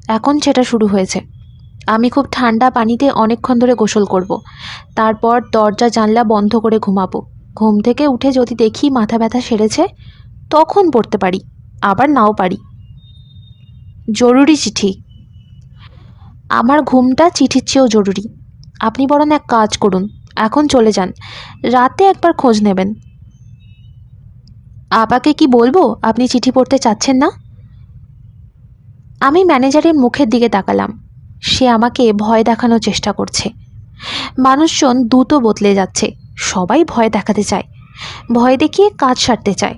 এখন সেটা শুরু হয়েছে। আমি খুব ঠান্ডা পানিতে অনেকক্ষণ ধরে গোসল করব। তারপর দরজা জানলা বন্ধ করে ঘুমাবো। ঘুম থেকে উঠে যদি দেখি মাথা ব্যথা সেরেছে, তখন পড়তে পারি, আবার নাও পারি। জরুরি চিঠি। আমার ঘুমটা চিঠির চেয়েও জরুরি। আপনি বরং এক কাজ করুন, এখন চলে যান, রাতে একবার খোঁজ নেবেন। আপাকে কি বলবো আপনি চিঠি পড়তে চাচ্ছেন না? আমি ম্যানেজারের মুখের দিকে তাকালাম। সে আমাকে ভয় দেখানোর চেষ্টা করছে। মানুষজন দ্রুত বদলে যাচ্ছে, সবাই ভয় দেখাতে চায়, ভয় দেখিয়ে কাজ সারতে চায়।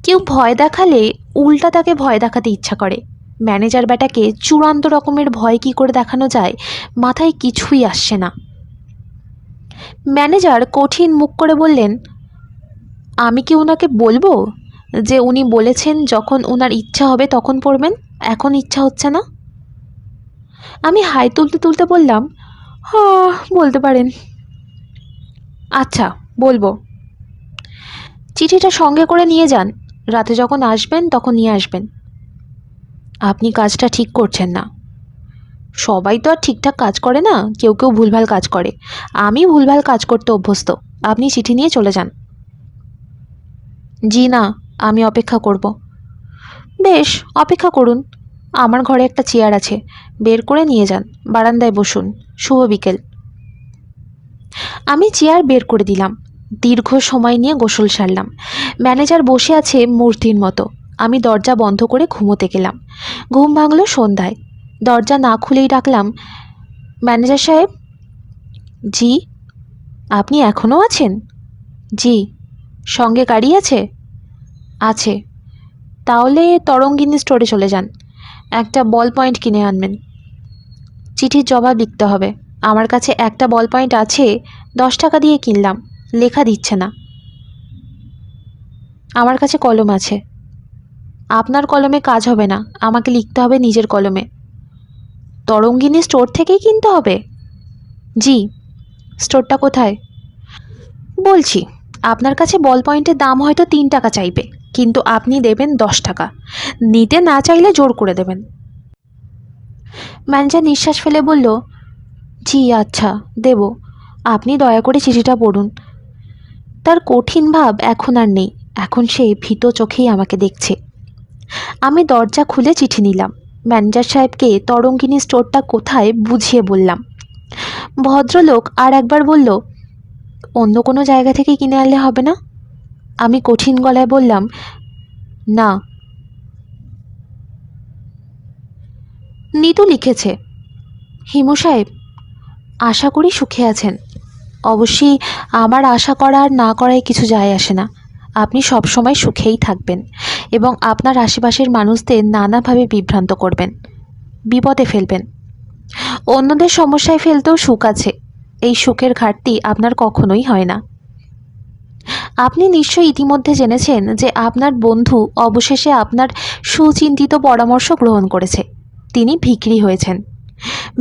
কেউ ভয় দেখালে উল্টা তাকে ভয় দেখাতে ইচ্ছা করে। ম্যানেজার বেটাকে চূড়ান্ত রকমের ভয় কি করে দেখানো যায়, মাথায় কিছুই আসছে না। ম্যানেজার কঠিন মুখ করে বললেন, আমি কি ওনাকে বলবো যে উনি বলেছেন যখন ওনার ইচ্ছা হবে তখন পড়বেন, এখন ইচ্ছা হচ্ছে না? আমি হাই তুলতে তুলতে বললাম, হ্যাঁ বলতে পারেন। আচ্ছা, বলবো। চিঠিটা সঙ্গে করে নিয়ে যান, রাতে যখন আসবেন তখন নিয়ে আসবেন। আপনি কাজটা ঠিক করছেন না। সবাই তো আর ঠিকঠাক কাজ করে না, কেউ কেউ ভুলভাল কাজ করে। আমি ভুলভাল কাজ করতে অভ্যস্ত। আপনি চিঠি নিয়ে চলে যান। জি না, আমি অপেক্ষা করব। বেশ, অপেক্ষা করুন। আমার ঘরে একটা চেয়ার আছে, বের করে নিয়ে যান, বারান্দায় বসুন। শুভ বিকেল। আমি চেয়ার বের করে দিলাম। দীর্ঘ সময় নিয়ে গোসল সারলাম। ম্যানেজার বসে আছে মূর্তির মতো। আমি দরজা বন্ধ করে ঘুমোতে গেলাম। ঘুম ভাঙল সন্ধ্যায়। দরজা না খুলেই ডাকলাম, ম্যানেজার সাহেব। জি। আপনি এখনও আছেন? জি। সঙ্গে গাড়ি আছে? আছে। তাহলে তরঙ্গিনী স্টোরে চলে যান, একটা বল পয়েন্ট কিনে আনবেন। চিঠির জবাব লিখতে হবে। আমার কাছে একটা বল পয়েন্ট আছে, 10 টাকা দিয়ে কিনলাম, লেখা দিচ্ছে না। আমার কাছে কলম আছে। আপনার কলমে কাজ হবে না, আমাকে লিখতে হবে নিজের কলমে। তরঙ্গিনী স্টোর থেকেই কিনতে হবে? জি। স্টোরটা কোথায়? বলছি, আপনার কাছে বল পয়েন্টের দাম হয়তো 3 টাকা চাইবে, কিন্তু আপনি দেবেন 10 টাকা। নিতে না চাইলে জোর করে দেবেন। ম্যানেজার নিঃশ্বাস ফেলে বলল, জি আচ্ছা দেব, আপনি দয়া করে চিঠিটা পড়ুন। তার কঠিন ভাব এখন আর নেই, এখন সে ভীত চোখেই আমাকে দেখছে। আমি দরজা খুলে চিঠি নিলাম। ম্যানেজার সাহেবকে তরঙ্গিনী স্টোরটা কোথায় বুঝিয়ে বললাম। ভদ্রলোক আর একবার বলল, অন্য কোনো জায়গা থেকে কিনে আনলে হবে না? আমি কঠিন গলায় বললাম, না। নিতু লিখেছে, হিমু সাহেব, আশা করি সুখে আছেন। অবশ্যই আমার আশা করা আর না করায় কিছু যায় আসে না। আপনি সবসময় সুখেই থাকবেন এবং আপনার আশেপাশের মানুষদের নানাভাবে বিভ্রান্ত করবেন, বিপদে ফেলবেন। অন্যদের সমস্যায় ফেলতেও সুখ আছে, এই সুখের ঘাটতি আপনার কখনোই হয় না। আপনি নিশ্চয়ই ইতিমধ্যে জেনেছেন যে আপনার বন্ধু অবশেষে আপনার সুচিন্তিত পরামর্শ গ্রহণ করেছে। তিনি ভিখিরি হয়েছেন,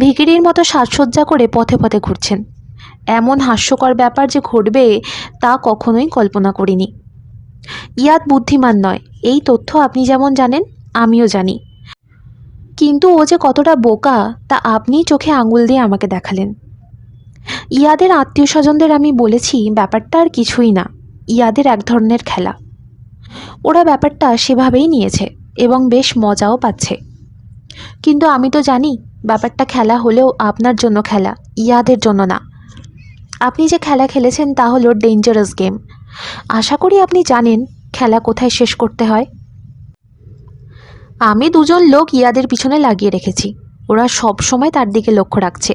ভিখিরির মতো সাজসজ্জা করে পথে পথে ঘুরছেন। এমন হাস্যকর ব্যাপার যে ঘটবে তা কখনোই কল্পনা করিনি। ইয়াদ বুদ্ধিমান নয়, এই তথ্য আপনি যেমন জানেন আমিও জানি, কিন্তু ও যে কতটা বোকা তা আপনিই চোখে আঙুল দিয়ে আমাকে দেখালেন। ইয়াদের আত্মীয় স্বজনদের আমি বলেছি ব্যাপারটা আর কিছুই না, ইয়াদের এক ধরনের খেলা। ওরা ব্যাপারটা সেভাবেই নিয়েছে এবং বেশ মজাও পাচ্ছে। কিন্তু আমি তো জানি ব্যাপারটা খেলা হলেও আপনার জন্য খেলা, ইয়াদের জন্য না। আপনি যে খেলা খেলেছেন তা হলো ডেঞ্জারাস গেম। আশা করি আপনি জানেন খেলা কোথায় শেষ করতে হয়। আমি 2জন লোক ইয়াদের পিছনে লাগিয়ে রেখেছি, ওরা সব সময় তার দিকে লক্ষ্য রাখছে।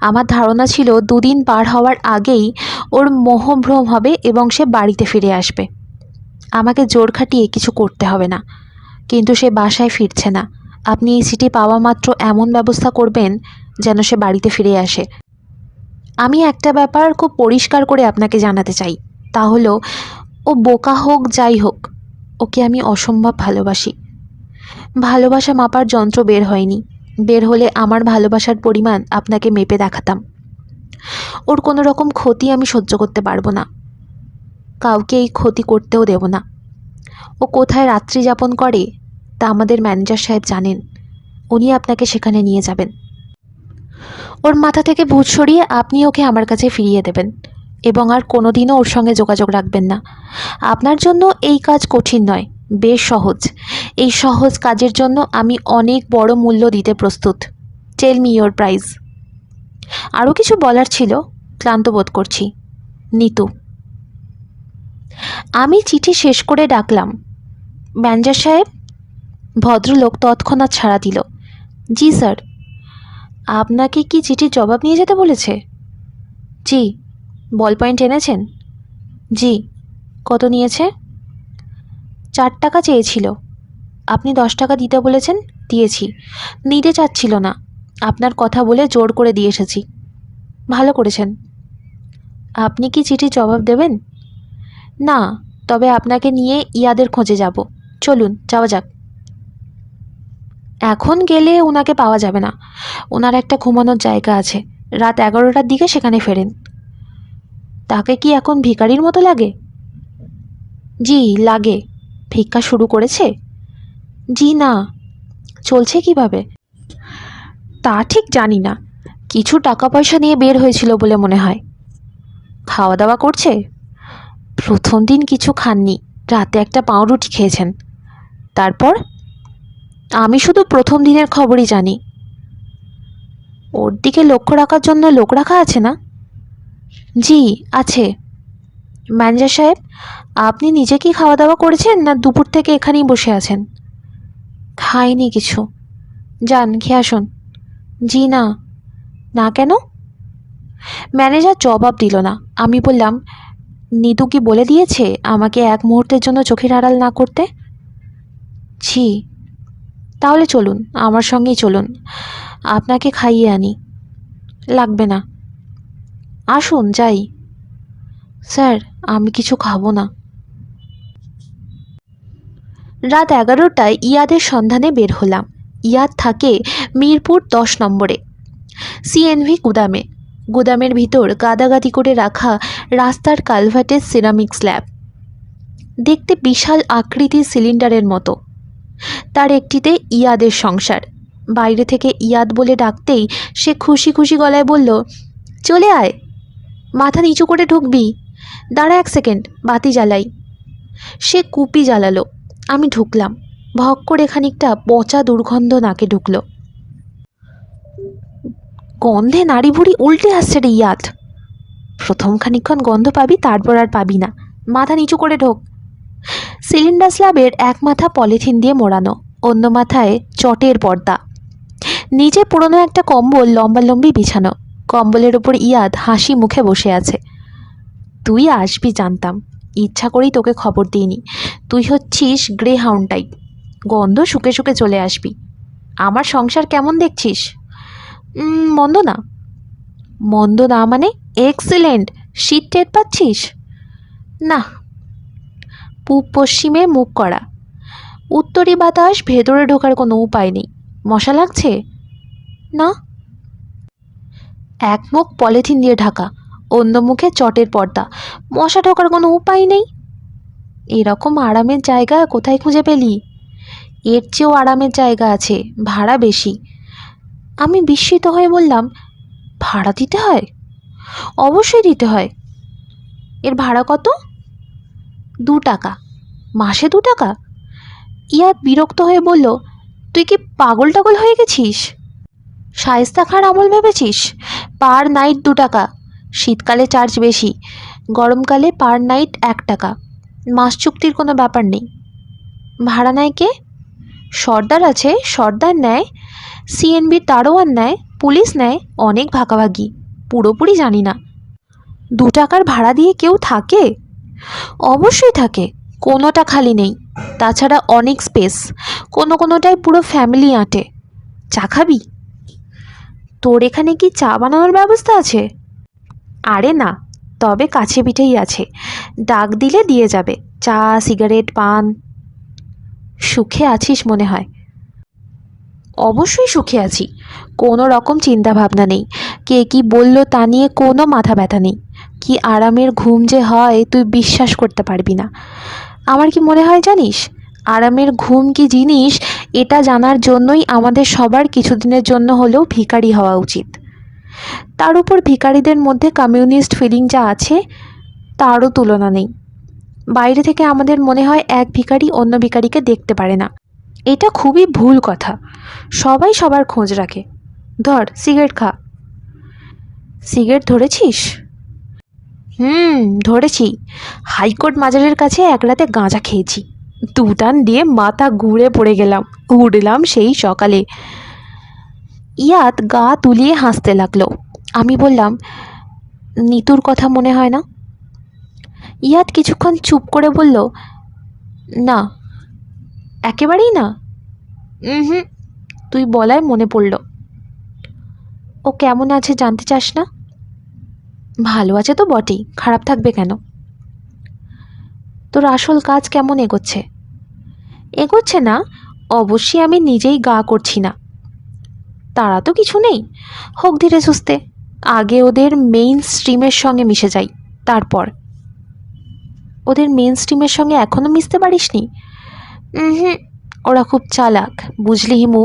আমার ধারণা ছিল 2 দিন পার হওয়ার আগেই ওর মোহভ্রম হবে এবং সে বাড়িতে ফিরে আসবে। আমাকে জোর খাটিয়ে কিছু করতে হবে না, কিন্তু সে বাসায় ফিরছে না। আপনি এই চিঠি পাওয়া মাত্র এমন ব্যবস্থা করবেন যেন সে বাড়িতে ফিরে আসে। আমি একটা ব্যাপার খুব পরিষ্কার করে আপনাকে জানাতে চাই, তা হলো ও বোকা হোক যাই হোক, ওকে আমি অসম্ভব ভালোবাসি। ভালোবাসা মাপার যন্ত্র বের হয়নি, বের হলে আমার ভালোবাসার পরিমাণ আপনাকে মেপে দেখাতাম। ওর কোনো রকম ক্ষতি আমি সহ্য করতে পারবো না, কাউকে এই ক্ষতি করতেও দেব না। ও কোথায় রাত্রি যাপন করে তা আমাদের ম্যানেজার সাহেব জানেন, উনি আপনাকে সেখানে নিয়ে যাবেন। ওর মাথা থেকে ভূত সরিয়ে আপনি ওকে আমার কাছে ফিরিয়ে দেবেন এবং আর কোনোদিনও ওর সঙ্গে যোগাযোগ রাখবেন না। আপনার জন্য এই কাজ কঠিন নয়, বেশ সহজ। এই সহজ কাজের জন্য আমি অনেক বড় মূল্য দিতে প্রস্তুত। Tell me your price. আরও কিছু বলার ছিল, ক্লান্ত বোধ করছি। নিতু। আমি চিঠি শেষ করে ডাকলাম, ম্যানেজার সাহেব। ভদ্রলোক তৎক্ষণাৎ সাড়া দিল, জি স্যার। আপনাকে কি চিঠির জবাব নিয়ে যেতে বলেছে? জি। বল পয়েন্ট এনেছেন? জি। কত নিয়েছে? 4 টাকা চেয়েছিল। আপনি 10 টাকা দিতে বলেছেন, দিয়েছি। নিতে চাচ্ছিল না, আপনার কথা বলে জোর করে দিয়ে এসেছি। ভালো করেছেন। আপনি কি চিঠির জবাব দেবেন? না, তবে আপনাকে নিয়ে ইয়াদের খোঁজে যাব। চলুন যাওয়া যাক। এখন গেলে ওনাকে পাওয়া যাবে না, ওনার একটা ঘুমানোর জায়গা আছে, রাত 11টার দিকে সেখানে ফেরেন। তাকে কি এখন ভিখারির মতো লাগে? জি লাগে। ভিক্ষা শুরু করেছে? জি না। চলছে কিভাবে? তা ঠিক জানি না, কিছু টাকা পয়সা নিয়ে বের হয়েছিল বলে মনে হয়। খাওয়া দাওয়া করছে? প্রথম দিন কিছু খাননি, রাতে একটা পাউরুটি খেয়েছেন। তারপর? আমি শুধু প্রথম দিনের খবরই জানি। ওর দিকে লক্ষ্য রাখার জন্য লোক রাখা আছে না? জি আছে। ম্যানেজার সাহেব, আপনি নিজে কি খাওয়া দাওয়া করেছেন না দুপুর থেকে এখানেই বসে আছেন? খাইনি কিছু। যান খেয়ে আসুন। জি না। না কেন? ম্যানেজার জবাব দিল না। আমি বললাম, নিতু কি বলে দিয়েছে আমাকে এক মুহূর্তের জন্য চোখের আড়াল না করতে? জি। তাহলে চলুন, আমার সঙ্গেই চলুন, আপনাকে খাইয়ে আনি। লাগবে না। আসুন যাই। স্যার, আমি কিছু খাবো না। রাত 11টায় ইয়াদের সন্ধানে বের হলাম। ইয়াদ থাকে মিরপুর 10 নম্বরে সিএনভি গুদামে। গুদামের ভিতর গাদাগাদি করে রাখা রাস্তার কালভার্টের সিরামিক স্ল্যাব, দেখতে বিশাল আকৃতির সিলিন্ডারের মতো। তার একটিতে ইয়াদের সংসার। বাইরে থেকে ইয়াদ বলে ডাকতেই সে খুশি খুশি গলায় বলল, চলে আয়, মাথা নিচু করে ঢুকবি। দাঁড়া 1 সেকেন্ড, বাতি জ্বালাই। সে কুপি জ্বালালো। আমি ঢুকলাম। ভক করে খানিকটা পচা দুর্গন্ধ নাকে ঢুকলো। গন্ধে নাড়ি ভুড়ি উল্টে আসছে রে ইয়াদ। প্রথম খানিকক্ষণ গন্ধ পাবি, তারপর আর পাবি না। মাথা নিচু করে ঢোক। সিলিন্ডার স্ল্যাবের এক মাথা পলিথিন দিয়ে মোড়ানো, অন্য মাথায় চটের পর্দা। নিচে পুরনো একটা কম্বল লম্বালম্বি বিছানো। কম্বলের ওপর ইয়াদ হাসি মুখে বসে আছে। তুই আসবি জানতাম, ইচ্ছা করেই তোকে খবর দিইনি। তুই হচ্ছিস গ্রে হাউন্ড টাইপ, গন্ধ শুকে শুকে চলে আসবি। আমার সংসার কেমন দেখছিস? মন্দ না। মন্দ না মানে? এক্সিলেন্ট। শীত টের পাচ্ছিস? না। পূব পশ্চিমে মুখ করা, উত্তরি বাতাস ভেতরে ঢোকার কোনো উপায় নেই। মশা লাগছে? না। এক মুখ পলিথিন দিয়ে ঢাকা, অন্য মুখে চটের পর্দা, মশা ঢোকার কোনো উপায় নেই। এরকম আরামের জায়গা কোথায় খুঁজে পেলি? এর চেয়েও আরামের জায়গা আছে, ভাড়া বেশি। আমি বিস্মিত হয়ে বললাম, ভাড়া দিতে হয়? অবশ্যই দিতে হয়। এর ভাড়া কত? 2 টাকা। মাসে 2 টাকা? ইয়াদ বিরক্ত হয়ে বলল, তুই কি পাগল টাগল হয়ে গেছিস? শায়েস্তা খাঁর আমল ভেবেছিস? পার নাইট 2 টাকা। শীতকালে চার্জ বেশি, গরমকালে পার নাইট 1 টাকা। মাস চুক্তির কোনো ব্যাপার নেই। ভাড়া নেয় কে? সর্দার আছে, সর্দার নেয়, সিএনবির দারোয়ান নেয়, পুলিশ নেয়, অনেক ভাগাভাগি, পুরোপুরি জানি না। 2 টাকার ভাড়া দিয়ে কেউ থাকে? অবশ্যই থাকে, কোনোটা খালি নেই। তাছাড়া অনেক স্পেস, কোনোটায় পুরো ফ্যামিলি আঁটে। চা খাবি? তোর এখানে কি চা বানানোর ব্যবস্থা আছে? আরে না, তবে কাছে পিঠেই আছে, ডাক দিলে দিয়ে যাবে। চা, সিগারেট, পান। সুখে আছিস মনে হয়। অবশ্যই সুখে আছি, কোনো রকম চিন্তা ভাবনা নেই। কে কি বলল তা নিয়ে কোনো মাথা ব্যথা নেই। কি আরামের ঘুম যে হয় তুই বিশ্বাস করতে পারবি না। আমার কি মনে হয় জানিস, আরামের ঘুম কি জিনিস এটা জানার জন্যই আমাদের সবার কিছুদিনের জন্য হলেও ভিখারি হওয়া উচিত। তার উপর ভিখারিদের মধ্যে কমিউনিস্ট ফিলিং যা আছে তারও তুলনা নেই। বাইরে থেকে আমাদের মনে হয় এক ভিখারি অন্য ভিখারিকে দেখতে পারে না। এটা খুবই ভুল কথা। সবাই সবার খোঁজ রাখে। ধর সিগারেট খা। সিগারেট ধরেছিস? ধরেছি। হাইকোর্ট মাজারের কাছে এক রাতে গাঁজা খেয়েছি, 2 টান দিয়ে মাথা ঘুরে পড়ে গেলাম, উঠলাম সেই সকালে। ইয়াদ গা তুলিয়ে হাসতে লাগলো। আমি বললাম, নিতুর কথা মনে হয় না? ইয়াদ কিছুক্ষণ চুপ করে বলল, না। একেবারেই না? হুম। তুই বলায় মনে পড়ল। ও কেমন আছে জানতে চাস না? ভালো আছে তো বটেই, খারাপ থাকবে কেন? তোর আসল কাজ কেমন এগোচ্ছে? এগোচ্ছে না? অবশ্যই আমি নিজেই গা করছি না। তারা তো কিছু নেই, হোক ধীরে সুস্থে। আগে ওদের মেইন স্ট্রিমের সঙ্গে মিশে যাই, তারপর। ওদের মেইন স্ট্রিমের সঙ্গে এখনো মিশতে পারিসনি? হুম। ওরা খুব চালাক, বুঝলি হিমু।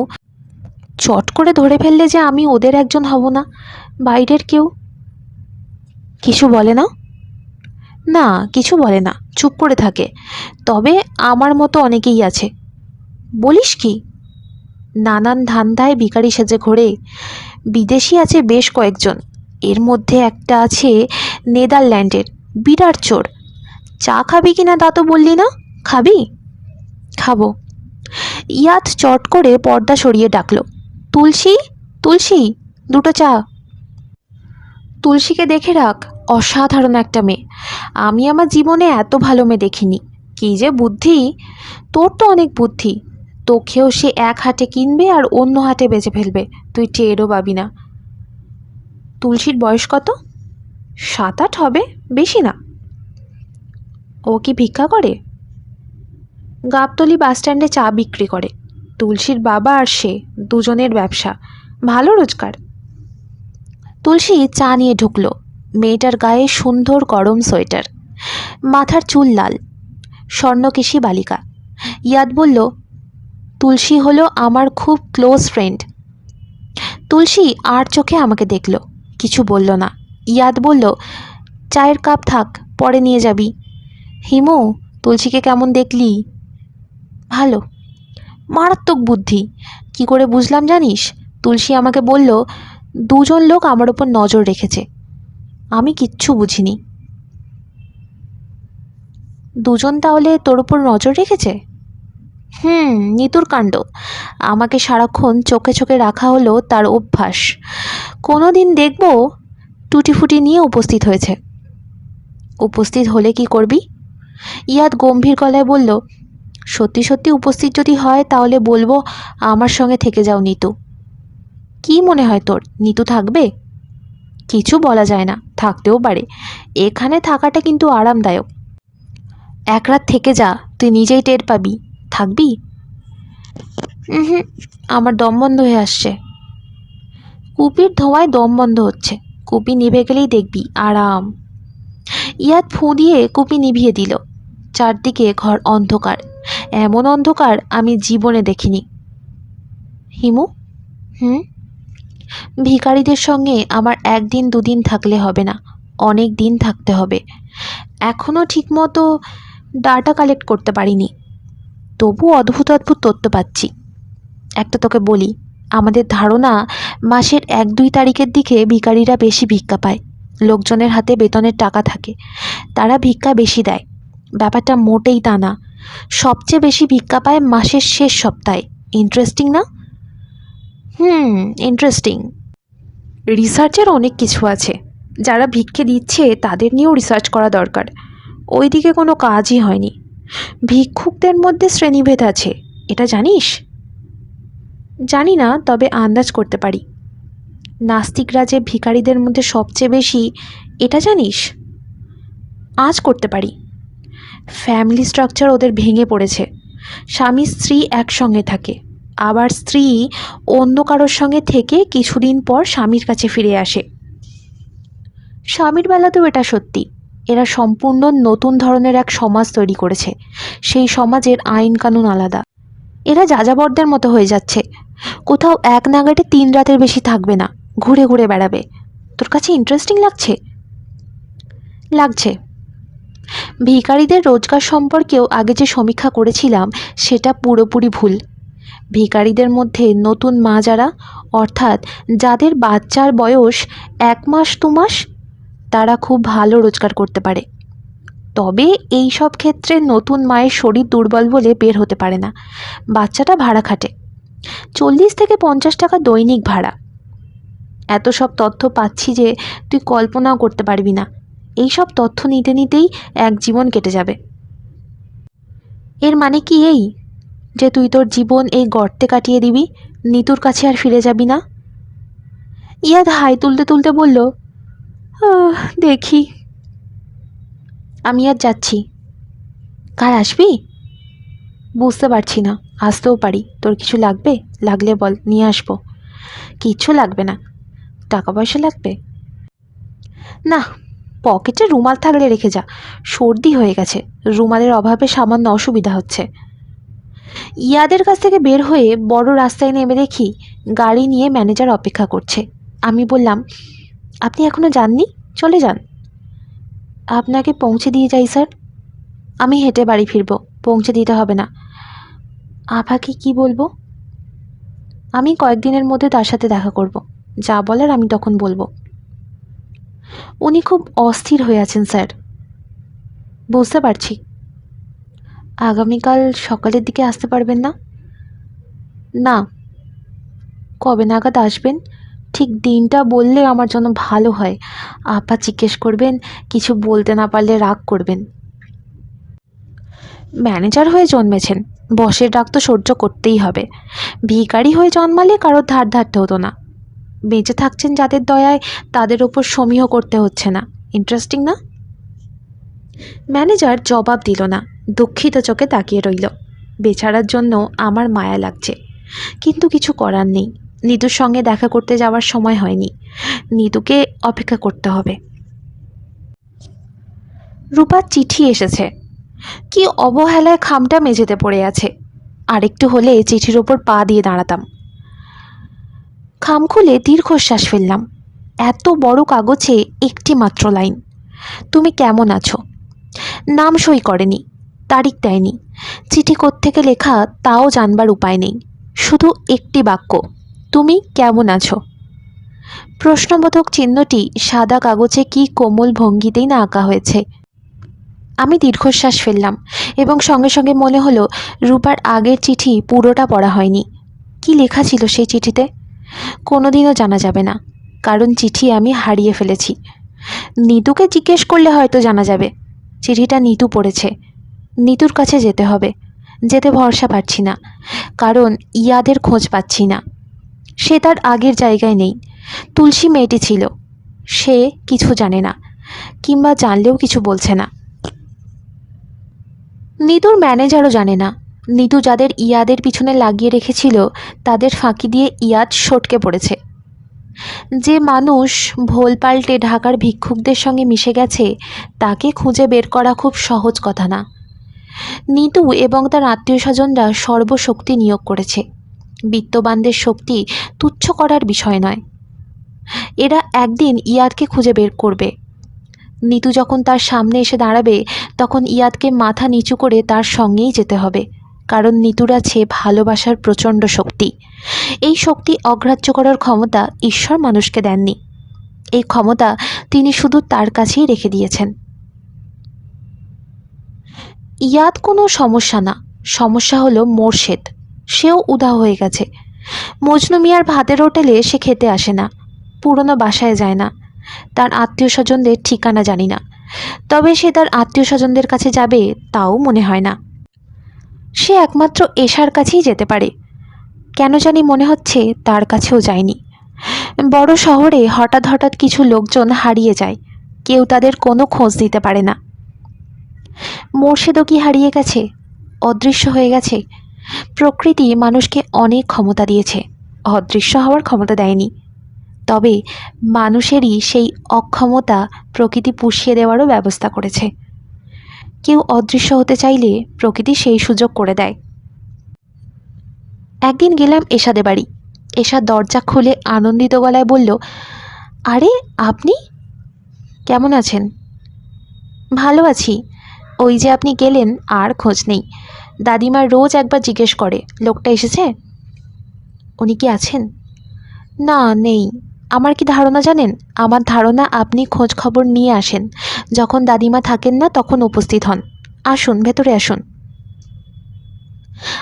চট করে ধরে ফেললে যে আমি ওদের একজন হব না, বাইরের কেউ। কিছু বলে না? না, কিছু বলে না, চুপ করে থাকে। তবে আমার মতো অনেকেই আছে। বলিস কি? নানান ধান্দায় ভিখারি সেজে ঘোরে। বিদেশি আছে বেশ কয়েকজন, এর মধ্যে একটা আছে নেদারল্যান্ডের, বিরাট চোর, চা খাবি কি না তা তো বললি না, খাবি? খাবো। ইয়াদ চট করে পর্দা সরিয়ে ডাকলো, তুলসী, তুলসী, দুটো চা। তুলসীকে দেখে রাখ, অসাধারণ একটা মেয়ে। আমি আমার জীবনে এত ভালো মেয়ে দেখিনি। কী যে বুদ্ধি! তোর তো অনেক বুদ্ধি। তোকেও সে এক হাটে কিনবে আর অন্য হাটে বেচে ফেলবে, তুই টেরও পাবি না। তুলসীর বয়স কত? 7-8 হবে, বেশি না। ও কি ভিক্ষা করে? গাবতলী বাসস্ট্যান্ডে চা বিক্রি করে। তুলসীর বাবা আর সে দুজনের ব্যবসা, ভালো রোজগার। তুলসী চা নিয়ে ঢুকলো। মেয়েটার গায়ে সুন্দর গরম সোয়েটার, মাথার চুল লাল, স্বর্ণকেশী বালিকা। ইয়াদ বলল, তুলসী হলো আমার খুব ক্লোজ ফ্রেন্ড। তুলসী আর চোখে আমাকে দেখল, কিছু বলল না। ইয়াদ বলল, চায়ের কাপ থাক, পরে নিয়ে যাবি। হিমু, তুলসীকে কেমন দেখলি? ভালো। মারাত্মক বুদ্ধি। কি করে বুঝলাম জানিস? তুলসী আমাকে বলল, দুজন লোক আমার ওপর নজর রেখেছে। আমি কিচ্ছু বুঝিনি। দুজন তাহলে তোর ওপর নজর রেখেছে? নিতুর কাণ্ড। আমাকে সারাক্ষণ চোখে চোখে রাখা হলো তার অভ্যাস। কোনো দিন দেখব টুটিফুটি নিয়ে উপস্থিত হয়েছে। উপস্থিত হলে কি করবি? ইয়াদ গম্ভীর গলায় বলল, সত্যি সত্যি উপস্থিত যদি হয় তাহলে বলবো, আমার সঙ্গে থেকে যাও নিতু। কি মনে হয় তোর, নিতু থাকবে? কিছু বলা যায় না, থাকতেও পারে। এখানে থাকাটা কিন্তু আরামদায়ক। এক রাত থেকে যা, তুই নিজেই টের পাবি। থাকবি? হুম, আমার দম বন্ধ হয়ে আসছে। কুপির ধোঁয়ায় দম বন্ধ হচ্ছে। কুপি নিভে গেলেই দেখবি আরাম। ইয়াদ ফু দিয়ে কুপি নিভিয়ে দিল। চারদিকে ঘর অন্ধকার, এমন অন্ধকার আমি জীবনে দেখিনি। হিমু, ভিখারিদের সঙ্গে আমার একদিন দুদিন থাকলে হবে না, অনেক দিন থাকতে হবে। এখনও ঠিকমতো ডাটা কালেক্ট করতে পারিনি, তবু অদ্ভুত অদ্ভুত তথ্য পাচ্ছি। একটা তোকে বলি, আমাদের ধারণা মাসের 1-2 তারিখের দিকে ভিখারিরা বেশি ভিক্ষা পায়। লোকজনের হাতে বেতনের টাকা থাকে, তারা ভিক্ষা বেশি দেয়। ব্যাপারটা মোটেই তা না। সবচেয়ে বেশি ভিক্ষা পায় মাসের শেষ সপ্তাহে। ইন্টারেস্টিং না? ইন্টারেস্টিং। রিসার্চের অনেক কিছু আছে। যারা ভিক্ষে দিচ্ছে তাদের নিয়েও রিসার্চ করা দরকার। ওইদিকে কোনো কাজই হয়নি। ভিক্ষুকদের মধ্যে শ্রেণীভেদ আছে, এটা জানিস? জানি না, তবে আন্দাজ করতে পারি। নাস্তিকরা যে ভিখারিদের মধ্যে সবচেয়ে বেশি, এটা জানিস? আজ করতে পারি। ফ্যামিলি স্ট্রাকচার ওদের ভেঙে পড়েছে। স্বামী স্ত্রী একসঙ্গে থাকে, আবার স্ত্রী অন্য কারোর সঙ্গে থেকে কিছুদিন পর স্বামীর কাছে ফিরে আসে। স্বামীর বেলাতেও এটা সত্যি। এরা সম্পূর্ণ নতুন ধরনের এক সমাজ তৈরি করেছে। সেই সমাজের আইন কানুন আলাদা। এরা যাযাবরদের মতো হয়ে যাচ্ছে। কোথাও এক নাগাড়ে 3 রাতের বেশি থাকবে না, ঘুরে ঘুরে বেড়াবে। তোর কাছে ইন্টারেস্টিং লাগছে? লাগছে। ভিখারিদের রোজগার সম্পর্কেও আগে যে সমীক্ষা করেছিলাম সেটা পুরোপুরি ভুল। ভিখারিদের মধ্যে নতুন মা যারা, অর্থাৎ যাদের বাচ্চার বয়স 1 মাস 2 মাস, তারা খুব ভালো রোজগার করতে পারে। তবে এই সব ক্ষেত্রে নতুন মায়ের শরীর দুর্বল বলে বের হতে পারে না। বাচ্চাটা ভাড়া খাটে, 40 থেকে 50 টাকা দৈনিক ভাড়া। এত সব তথ্য পাচ্ছি যে তুই কল্পনাও করতে পারবি না। এই সব তথ্য নিতে নিতেই এক জীবন কেটে যাবে। এর মানে কি এই যে তুই তোর জীবন এই গর্তে কাটিয়ে দিবি, নিতুর কাছে আর ফিরে যাবি না? ইয়াদ হাই তুলতে তুলতে বলল, দেখি। আমি আর যাচ্ছি। কাল আসবি? বুঝতে পারছি না, আসতেও পারি। তোর কিছু লাগবে? লাগলে বল, নিয়ে আসবো। কিচ্ছু লাগবে না। টাকা পয়সা লাগবে? না, পকেটে রুমাল থাকলে রেখে যা। সর্দি হয়ে গেছে, রুমালের অভাবে সামান্য অসুবিধা হচ্ছে। ইয়াদের কাছ থেকে বের হয়ে বড় রাস্তায় নেমে দেখি গাড়ি নিয়ে ম্যানেজার অপেক্ষা করছে। আমি বললাম, আপনি এখনো যাননি? চলে যান। আপনাকে পৌঁছে দিয়ে যাই স্যার। আমি হেঁটে বাড়ি ফিরব, পৌঁছে দিতে হবে না। আভাকে কি বলবো? আমি কয়েকদিনের মধ্যে তার সাথে দেখা করব, যা বলার আমি তখন বলবো। উনি খুব অস্থির হয়ে আছেন স্যার। বুঝতে পারছি। আগামীকাল সকালের দিকে আসতে পারবেন না? না। কবে নাগাদ আসবেন? ঠিক দিনটা বললে আমার জন্য ভালো হয়। আপা জিজ্ঞেস করবেন, কিছু বলতে না পারলে রাগ করবেন। ম্যানেজার হয়ে জন্মেছেন, বসের ডাক তো সহ্য করতেই হবে। ভিখারি হয়ে জন্মালে কারোর ধার ধারতে হতো না। বেঁচে থাকছেন যাদের দয়ায়, তাদের ওপর সমীহ করতে হচ্ছে না। ইন্টারেস্টিং না? ম্যানেজার জবাব দিল না, দুঃখিত চোখে তাকিয়ে রইল। বেচারার জন্য আমার মায়া লাগছে, কিন্তু কিছু করার নেই। নিতুর সঙ্গে দেখা করতে যাওয়ার সময় হয়নি, নিতুকে অপেক্ষা করতে হবে। রূপার চিঠি এসেছে। কি অবহেলায় খামটা মেঝেতে পড়ে আছে। আরেকটু হলে চিঠির ওপর পা দিয়ে দাঁড়াতাম। খাম খুলে দীর্ঘশ্বাস ফেললাম। এত বড় কাগজে একটি মাত্র লাইন, তুমি কেমন আছো। নাম সই করেনি, তারিখ দেয়নি, চিঠি কোত্থেকে লেখা তাও জানবার উপায় নেই। শুধু একটি বাক্য, তুমি কেমন আছো। প্রশ্নবোধক চিহ্নটি সাদা কাগজে কি কোমল ভঙ্গিতেই না আঁকা হয়েছে। আমি দীর্ঘশ্বাস ফেললাম এবং সঙ্গে সঙ্গে মনে হলো রূপার আগের চিঠি পুরোটা পড়া হয়নি। কি লেখা ছিল সেই চিঠিতে কোনোদিনও জানা যাবে না, কারণ চিঠি আমি হারিয়ে ফেলেছি। নিতুকে জিজ্ঞেস করলে হয়তো জানা যাবে। চিঠিটা নিতু পড়েছে। নিতুর কাছে যেতে হবে। যেতে ভরসা পাচ্ছি না, কারণ ইয়াদের খোঁজ পাচ্ছি না। সে তার আগের জায়গায় নেই। তুলসী মেয়েটি ছিল, সে কিছু জানে না, কিংবা জানলেও কিছু বলছে না। নিতুর ম্যানেজারও জানে না। নিতু যাদের ইয়াদের পিছনে লাগিয়ে রেখেছিল, তাদের ফাঁকি দিয়ে ইয়াদ সটকে পড়েছে। যে মানুষ ভোল পাল্টে ঢাকার ভিক্ষুকদের সঙ্গে মিশে গেছে, তাকে খুঁজে বের করা খুব সহজ কথা না। নিতু এবং তার আত্মীয় স্বজনরা সর্বশক্তি নিয়োগ করেছে। বিত্তবানদের শক্তি তুচ্ছ করার বিষয় নয়। এরা একদিন ইয়াদকে খুঁজে বের করবে। নিতু যখন তার সামনে এসে দাঁড়াবে, তখন ইয়াদকে মাথা নিচু করে তার সঙ্গেই যেতে হবে, কারণ নিতুর আছে ভালোবাসার প্রচণ্ড শক্তি। এই শক্তি অগ্রাহ্য করার ক্ষমতা ঈশ্বর মানুষকে দেননি। এই ক্ষমতা তিনি শুধু তার কাছেই রেখে দিয়েছেন। ইয়াদ কোনো সমস্যা না, সমস্যা হলো মোর্শেদ। সেও উধাও হয়ে গেছে। মজনু মিয়ার ভাতের হোটেলে সে খেতে আসে না, পুরনো বাসায় যায় না, তার আত্মীয় স্বজনদের ঠিকানা জানি না। তবে সে তার আত্মীয় স্বজনদের কাছে যাবে তাও মনে হয় না। সে একমাত্র এশার কাছেই যেতে পারে। কেন জানি মনে হচ্ছে তার কাছেও যায়নি। বড় শহরে হঠাৎ হঠাৎ কিছু লোকজন হারিয়ে যায়, কেউ তাদের কোনো খোঁজ দিতে পারে না। মোর্শেদও কি হারিয়ে গেছে, অদৃশ্য হয়ে গেছে? প্রকৃতি মানুষকে অনেক ক্ষমতা দিয়েছে, অদৃশ্য হওয়ার ক্ষমতা দেয়নি। তবে মানুষেরই সেই অক্ষমতা প্রকৃতি পুষিয়ে দেওয়ারও ব্যবস্থা করেছে। কেউ অদৃশ্য হতে চাইলে প্রকৃতি সেই সুযোগ করে দেয়। একদিন গেলাম এশাদে বাড়ি। এশাদ দরজা খুলে আনন্দিত গলায় বলল, আরে আপনি কেমন আছেন? ভালো আছি। ওই যে আপনি গেলেন আর খোঁজ নেই। দাদিমা রোজ একবার জিজ্ঞেস করে, লোকটা এসেছে? উনি কি আছেন? না, নেই। আমার কি ধারণা জানেন? আমার ধারণা আপনি খোঁজ খবর নিয়ে আসেন, যখন দাদিমা থাকেন না তখন উপস্থিত হন। আসুন, ভেতরে আসুন।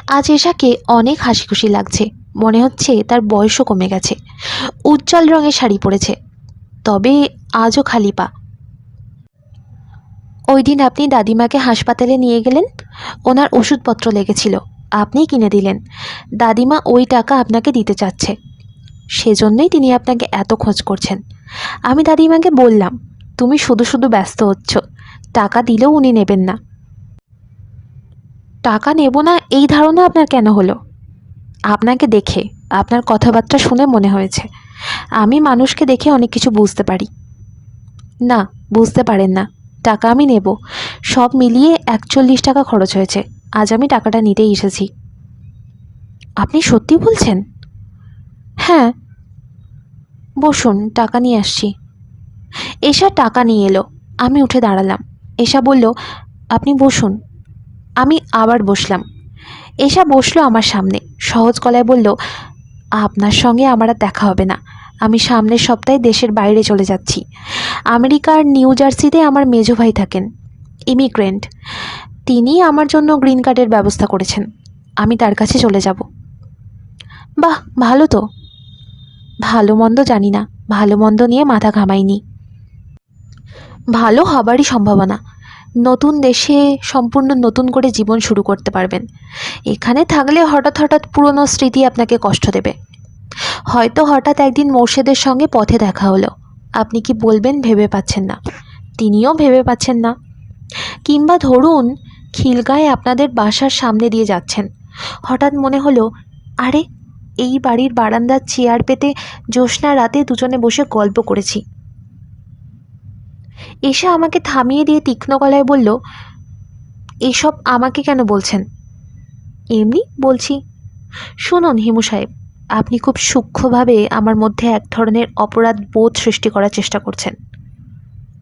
আজ এশাকে অনেক হাসি খুশি লাগছে। মনে হচ্ছে তার বয়সও কমে গেছে। উজ্জ্বল রঙের শাড়ি পরেছে, তবে আজও খালি পা। ওই দিন আপনি দাদিমাকে হাসপাতালে নিয়ে গেলেন, ওনার ওষুধপত্র লেগেছিল, আপনিই কিনে দিলেন। দাদিমা ওই টাকা আপনাকে দিতে চাচ্ছে, সেজন্যই তিনি আপনাকে এত খোঁজ করছেন। আমি দাদিমাকে বললাম, তুমি শুধু শুধু ব্যস্ত হচ্ছ, টাকা দিলেও উনি নেবেন না। টাকা নেব না এই ধারণা আপনার কেন হলো? আপনাকে দেখে, আপনার কথাবার্তা শুনে মনে হয়েছে। আমি মানুষকে দেখে অনেক কিছু বুঝতে পারি। না, বুঝতে পারেন না। টাকা আমি নেব। সব মিলিয়ে 41 টাকা খরচ হয়েছে। আজ আমি টাকাটা নিতেই এসেছি। আপনি সত্যি বলছেন? হ্যাঁ। বসুন, টাকা নিয়ে আসছি। এশা টাকা নিয়ে এলো। আমি উঠে দাঁড়ালাম। এশা বলল, আপনি বসুন। আমি আবার বসলাম। এশা বসলো আমার সামনে, সহজ গলায় বলল, আপনার সঙ্গে আমার আর দেখা হবে না। আমি সামনের সপ্তাহে দেশের বাইরে চলে যাচ্ছি। আমেরিকার নিউ জার্সিতে আমার মেজো ভাই থাকেন। ইমিগ্রেন্ট। তিনি আমার জন্য গ্রিন কার্ডের ব্যবস্থা করেছেন। আমি তার কাছে চলে যাব। বাহ, ভালো তো। ভালো মন্দ জানি না, ভালো মন্দ নিয়ে মাথা ঘামাইনি। ভালো হবারই সম্ভাবনা। নতুন দেশে সম্পূর্ণ নতুন করে জীবন শুরু করতে পারবেন। এখানে থাকলে হঠাৎ হঠাৎ পুরনো স্মৃতি আপনাকে কষ্ট দেবে। হয়তো হঠাৎ একদিন মোর্শেদের সঙ্গে পথে দেখা হলো, আপনি কি বলবেন ভেবে পাচ্ছেন না, তিনিও ভেবে পাচ্ছেন না। কিংবা ধরুন খিলগাঁয়ে আপনাদের বাসার সামনে দিয়ে যাচ্ছেন, হঠাৎ মনে হলো আরে এই বাড়ির বারান্দার চেয়ার পেতে জ্যোৎস্না রাতে দুজনে বসে গল্প করেছি। এসে আমাকে থামিয়ে দিয়ে তীক্ষ্ণ গলায় বলল, এসব আমাকে কেন বলছেন? এমনি বলছি। শুনুন হিমু সাহেব, আপনি খুব সূক্ষ্মভাবে আমার মধ্যে এক ধরনের অপরাধ বোধ সৃষ্টি করার চেষ্টা করছেন।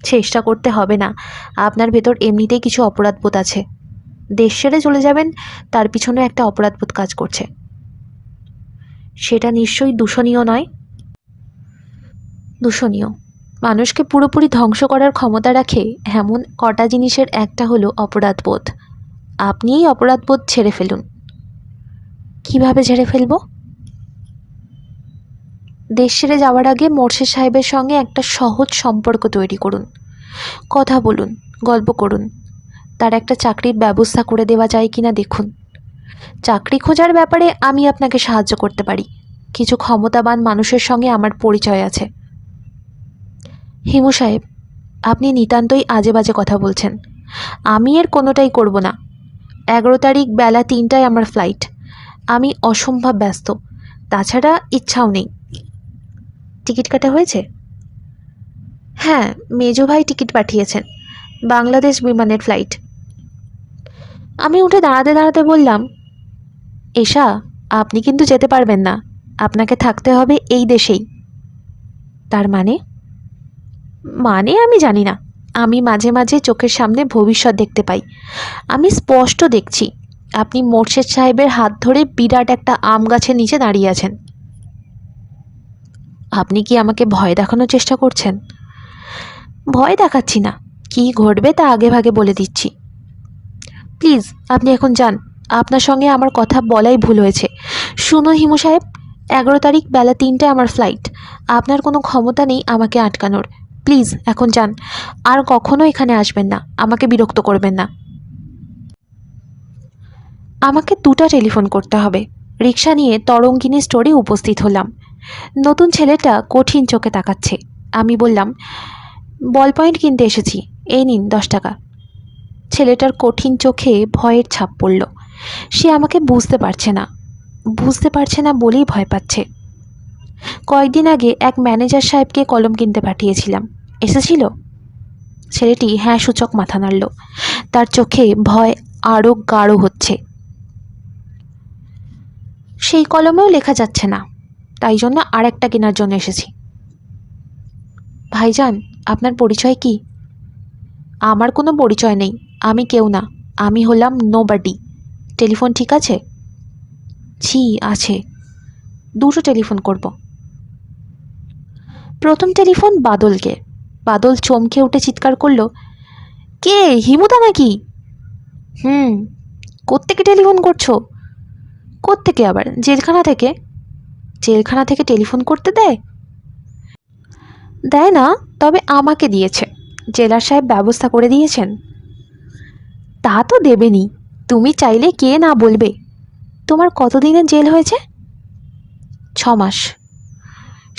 চেষ্টা করতে হবে না, আপনার ভেতর এমনিতেই কিছু অপরাধ বোধ আছে। দেশ ছেড়ে চলে যাবেন, তার পিছনে একটা অপরাধ বোধ কাজ করছে। সেটা নিশ্চয়ই দূষণীয় নয়? দূষণীয়। মানুষকে পুরোপুরি ধ্বংস করার ক্ষমতা রাখে এমন কটা জিনিসের একটা হলো অপরাধবোধ। আপনি এই অপরাধবোধ ছেড়ে ফেলুন। কিভাবে ছেড়ে ফেলবো? দেশ ছেড়ে যাওয়ার আগে মোর্শেদ সাহেবের সঙ্গে একটা সহজ সম্পর্ক তৈরি করুন। কথা বলুন, গল্প করুন। তার একটা চাকরির ব্যবস্থা করে দেওয়া যায় কিনা দেখুন। চাকরি খোঁজার ব্যাপারে আমি আপনাকে সাহায্য করতে পারি। কিছু ক্ষমতাবান মানুষের সঙ্গে আমার পরিচয় আছে। হিমু সাহেব, আপনি নিতান্তই আজে বাজে কথা বলছেন। আমি এর কোনোটাই করব না। 11 তারিখ বেলা 3টায় আমার ফ্লাইট। আমি অসম্ভব ব্যস্ত, তাছাড়া ইচ্ছাও নেই। টিকিট কাটা হয়েছে? হ্যাঁ, মেজো ভাই টিকিট পাঠিয়েছেন, বাংলাদেশ বিমানের ফ্লাইট। আমি উঠে দাঁড়াতে দাঁড়াতে বললাম, এশা, আপনি কিন্তু যেতে পারবেন না, আপনাকে থাকতে হবে এই দেশেই। তার মানে? মানে আমি জানি না। আমি মাঝে মাঝে চোখের সামনে ভবিষ্যৎ দেখতে পাই। আমি স্পষ্ট দেখছি আপনি মোর্শেদ সাহেবের হাত ধরে বিরাট একটা আম গাছের নিচে দাঁড়িয়ে আছেন। আপনি কি আমাকে ভয় দেখানোর চেষ্টা করছেন? ভয় দেখাচ্ছি না, কি ঘটবে তা আগে ভাগে বলে দিচ্ছি। প্লিজ আপনি এখন যান, আপনার সঙ্গে আমার কথা বলাই ভুল হয়েছে। শুনুন হিমু সাহেব, 11 তারিখ বেলা 3টায় আমার ফ্লাইট। আপনার কোনো ক্ষমতা নেই আমাকে আটকানোর। প্লিজ এখন যান, আর কখনো এখানে আসবেন না, আমাকে বিরক্ত করবেন না। আমাকে 2টা টেলিফোন করতে হবে। রিক্সা নিয়ে তরঙ্গিনী স্টোরে উপস্থিত হলাম। নতুন ছেলেটা কঠিন চোখে তাকাচ্ছে। আমি বললাম, বল পয়েন্ট কিনতে এসেছি, এই নিন 10 টাকা। ছেলেটার কঠিন চোখে ভয়ের ছাপ পড়ল। সে আমাকে বুঝতে পারছে না বলেই ভয় পাচ্ছে। কয়েকদিন আগে এক ম্যানেজার সাহেবকে কলম কিনতে পাঠিয়েছিলাম, এসেছিল? ছেলেটি হ্যাঁ সূচক মাথা নাড়ল। তার চোখে ভয় আরও গাঢ় হচ্ছে। সেই কলমেও লেখা যাচ্ছে না, তাই জন্য আর একটা কেনার জন্য এসেছি। ভাইজান, আপনার পরিচয় কি? আমার কোনো পরিচয় নেই, আমি কেউ না, আমি হলাম নোবডি। টেলিফোন ঠিক আছে? জি আছে, 2টো টেলিফোন করব। প্রথম টেলিফোন বাদলকে। বাদল চমকে উঠে চিৎকার করলো, কে, হিমুদা নাকি? হুম। কোত্থেকে টেলিফোন করছো? কোত্থেকে আবার? জেলখানা থেকে। জেলখানা থেকে টেলিফোন করতে দেয়? দেয় না, তবে আমাকে দিয়েছে। জেলার সাহেব ব্যবস্থা করে দিয়েছেন। তা তো দেবেনি, তুমি চাইলে কে না বলবে। তোমার কতদিনের জেল হয়েছে? 6 মাস।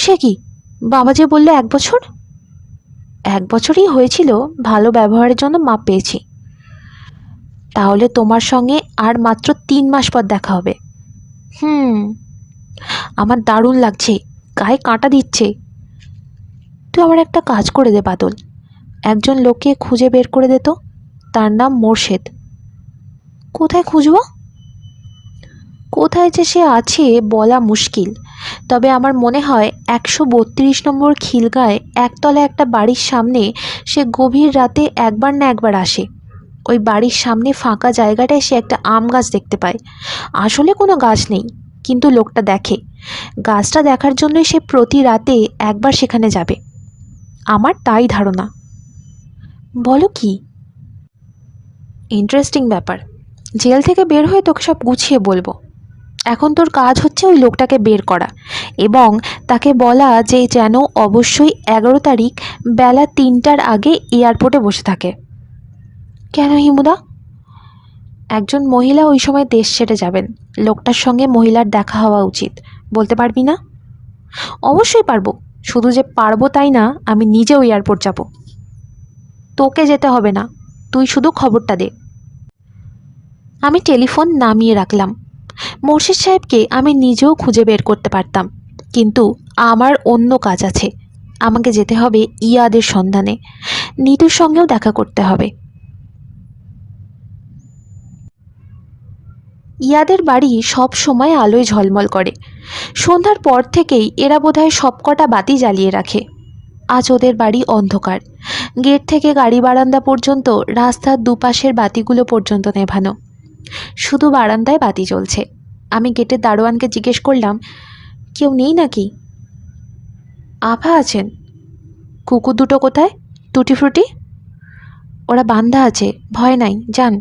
সে কি, বাবা যে বললো 1 বছর। 1 বছরই হয়েছিল, ভালো ব্যবহারের জন্য মাপ পেয়েছি। তাহলে তোমার সঙ্গে আর মাত্র 3 মাস পর দেখা হবে। হুম। আমার দারুণ লাগছে, গায়ে কাঁটা দিচ্ছে। তুই আমার একটা কাজ করে দে বাদল, একজন লোককে খুঁজে বের করে দে তো, তার নাম মোর্শেদ। কোথায় খুঁজব? কোথায় যে সে আছে বলা মুশকিল, তবে আমার মনে হয় 132 নম্বর খিলগাঁয় একতলা একটা বাড়ির সামনে সে গভীর রাতে একবার না একবার আসে। ওই বাড়ির সামনে ফাঁকা জায়গাটায় সে একটা আম গাছ দেখতে পায়। আসলে কোনো গাছ নেই, কিন্তু লোকটা দেখে। গাছটা দেখার জন্যই সে প্রতি রাতে একবার সেখানে যাবে। আমার তাই ধারণা। বলো কি? ইন্টারেস্টিং ব্যাপার। জেল থেকে বের হয়ে তোকে সব গুছিয়ে বলবো। এখন তোর কাজ হচ্ছে ওই লোকটাকে বের করা এবং তাকে বলা যে যেন অবশ্যই 11 তারিখ বেলা 3টার আগে এয়ারপোর্টে বসে থাকে। কেন হিমুদা? একজন মহিলা ওই সময় দেশ ছেড়ে যাবেন, লোকটার সঙ্গে মহিলার দেখা হওয়া উচিত। বলতে পারবি না? অবশ্যই পারবো, শুধু যে পারবো তাই না, আমি নিজেও এয়ারপোর্ট যাব। তোকে যেতে হবে না, তুই শুধু খবরটা দে। আমি টেলিফোন নামিয়ে রাখলাম। মোর্শেদ সাহেবকে আমি নিজেও খুঁজে বের করতে পারতাম, কিন্তু আমার অন্য কাজ আছে। আমাকে যেতে হবে ইয়াদের সন্ধানে। নিতুর সঙ্গেও দেখা করতে হবে। ইয়াদের বাড়ি সব সময় আলোয় ঝলমল করে। সন্ধ্যার পর থেকেই এরা বোধহয় সবকটা বাতি জ্বালিয়ে রাখে। আজ ওদের বাড়ি অন্ধকার। গেট থেকে গাড়ি বারান্দা পর্যন্ত, রাস্তার দুপাশের বাতিগুলো পর্যন্ত নেভানো। শুধু বারান্দায় বাতি জ্বলছে। আমি গেটের দারোয়ানকে জিজ্ঞেস করলাম, কেউ নেই নাকি? আভা আছেন। কুকুর দুটো কোথায়? টুটি ফ্রুটি? ওরা বান্ধা আছে, ভয় নাই, যান।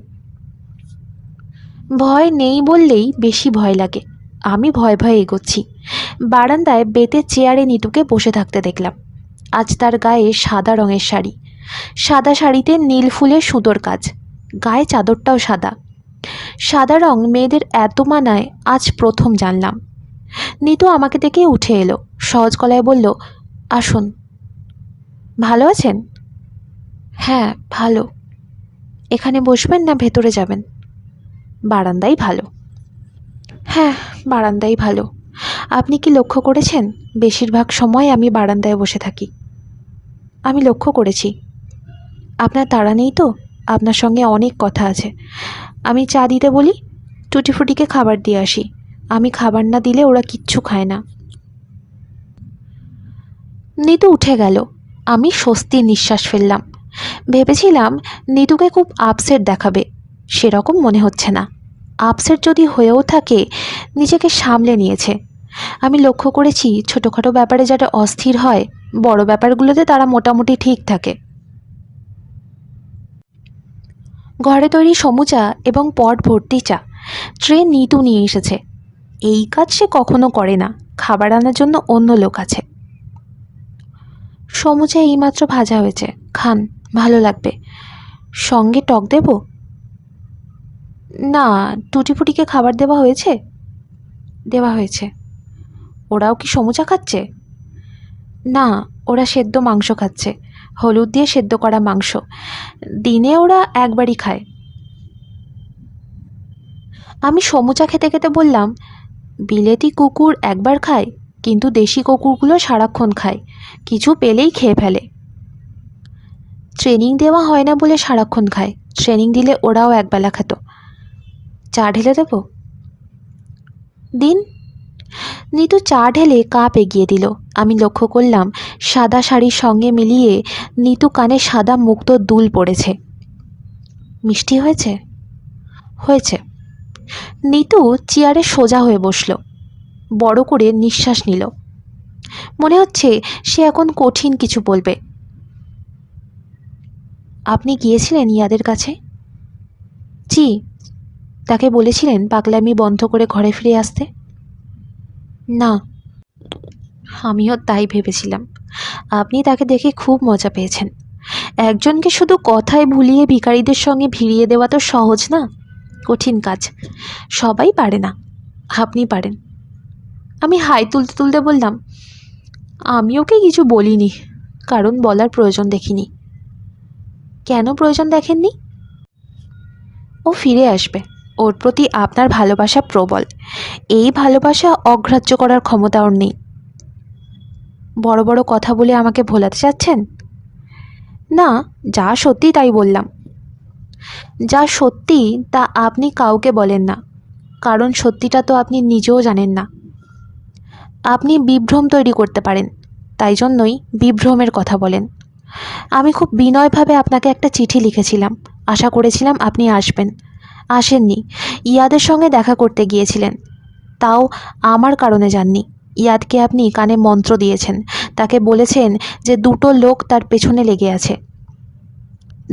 ভয় নেই বললেই বেশি ভয় লাগে। আমি ভয়ে ভয়ে এগোচ্ছি। বারান্দায় বেতের চেয়ারে নিতুকে বসে থাকতে দেখলাম। আজ তার গায়ে সাদা রঙের শাড়ি, সাদা শাড়িতে নীল ফুলের সুতোর কাজ, গায়ে চাদরটাও সাদা। সাদা রং মেয়েদের এত মানায় আজ প্রথম জানলাম। নিতু আমাকে দেখে উঠে এলো, সহজ গলায় বলল, আসুন। ভালো আছেন? হ্যাঁ ভালো। এখানে বসবেন না ভেতরে যাবেন? বারান্দাই ভালো। হ্যাঁ, বারান্দাই ভালো। আপনি কি লক্ষ্য করেছেন বেশিরভাগ সময় আমি বারান্দায় বসে থাকি? আমি লক্ষ্য করেছি। আপনার তাড়া নেই তো? আপনার সঙ্গে অনেক কথা আছে। আমি চা দিতে বলি? টুটি ফুটিকে খাবার দিয়ে আসি। আমি খাবার না দিলে ওরা কিচ্ছু খায় না। নিতু উঠে গেল। আমি স্বস্তির নিঃশ্বাস ফেললাম। ভেবেছিলাম নিতুকে খুব আপসেট দেখাবে, সেরকম মনে হচ্ছে না। আপসেট যদি হয়েও থাকে, নিজেকে সামলে নিয়েছে। আমি লক্ষ্য করেছি ছোটোখাটো ব্যাপারে যারা অস্থির হয়, বড় ব্যাপারগুলোতে তারা মোটামুটি ঠিক থাকে। ঘরে তৈরি সমুচা এবং পট ভর্তি চা ট্রে নিতু নিয়ে এসেছে। এই কাজ সে কখনো করে না, খাবার আনার জন্য অন্য লোক আছে। সমুচা এইমাত্র ভাজা হয়েছে, খান, ভালো লাগবে। সঙ্গে টক দেব? না, টুটি ফুটিকে খাবার দেওয়া হয়েছে? দেওয়া হয়েছে। ওরাও কি সমুচা খাচ্ছে? না, ওরা সেদ্ধ মাংস খাচ্ছে, হলুদ দিয়ে সেদ্ধ করা মাংস। দিনে ওরা একবারই খায়। আমি সমুচা খেতে খেতে বললাম, বিলেতি কুকুর একবার খায়, কিন্তু দেশি কুকুরগুলো সারাক্ষণ খায়, কিছু পেলেই খেয়ে ফেলে। ট্রেনিং দেওয়া হয় না বলে সারাক্ষণ খায়, ট্রেনিং দিলে ওরাও একবেলা খেত। চা ঢেলে দেব? দিন। নিতু চা ঢেলে কাপ এগিয়ে দিল। আমি লক্ষ্য করলাম সাদা শাড়ির সঙ্গে মিলিয়ে নিতু কানে সাদা মুক্ত দুল পড়েছে। মিষ্টি হয়েছে? হয়েছে। নিতু চেয়ারে সোজা হয়ে বসল, বড় করে নিঃশ্বাস নিল। মনে হচ্ছে সে এখন কঠিন কিছু বলবে। আপনি গিয়েছিলেন ইয়াদের কাছে? জি। তাকে বলেছিলেন পাগলামি বন্ধ করে ঘরে ফিরে আসতে? না। আমিও তাই ভেবেছিলাম। আপনি তাকে দেখে খুব মজা পেয়েছেন। একজনকে শুধু কথায় ভুলিয়ে ভিখারিদের সঙ্গে ভিড়িয়ে দেওয়া তো সহজ না, কঠিন কাজ। সবাই পারে না, আপনি পারেন। আমি হাই তুলতে তুলতে বললাম, আমি ওকে কিছু বলিনি, কারণ বলার প্রয়োজন দেখিনি। কেন প্রয়োজন দেখেননি? ও ফিরে আসবে, ওর প্রতি আপনার ভালোবাসা প্রবল। এই ভালোবাসা অগ্রাহ্য করার ক্ষমতা ওর নেই। বড় বড় কথা বলে আমাকে ভোলাতে চাচ্ছেন? না, যা সত্যি তাই বললাম। যা সত্যি তা আপনি কাউকে বলেন না, কারণ সত্যিটা তো আপনি নিজেও জানেন না। আপনি বিভ্রম তৈরি করতে পারেন, তাই জন্যই বিভ্রমের কথা বলেন। আমি খুব বিনয়ভাবে আপনাকে একটা চিঠি লিখেছিলাম, আশা করেছিলাম আপনি আসবেন। আসেননি। ইয়াদের সঙ্গে দেখা করতে গিয়েছিলেন, তাও আমার কারণে যাননি। ইয়াদকে আপনি কানে মন্ত্র দিয়েছেন, তাকে বলেছেন যে দুটো লোক তার পেছনে লেগে আছে।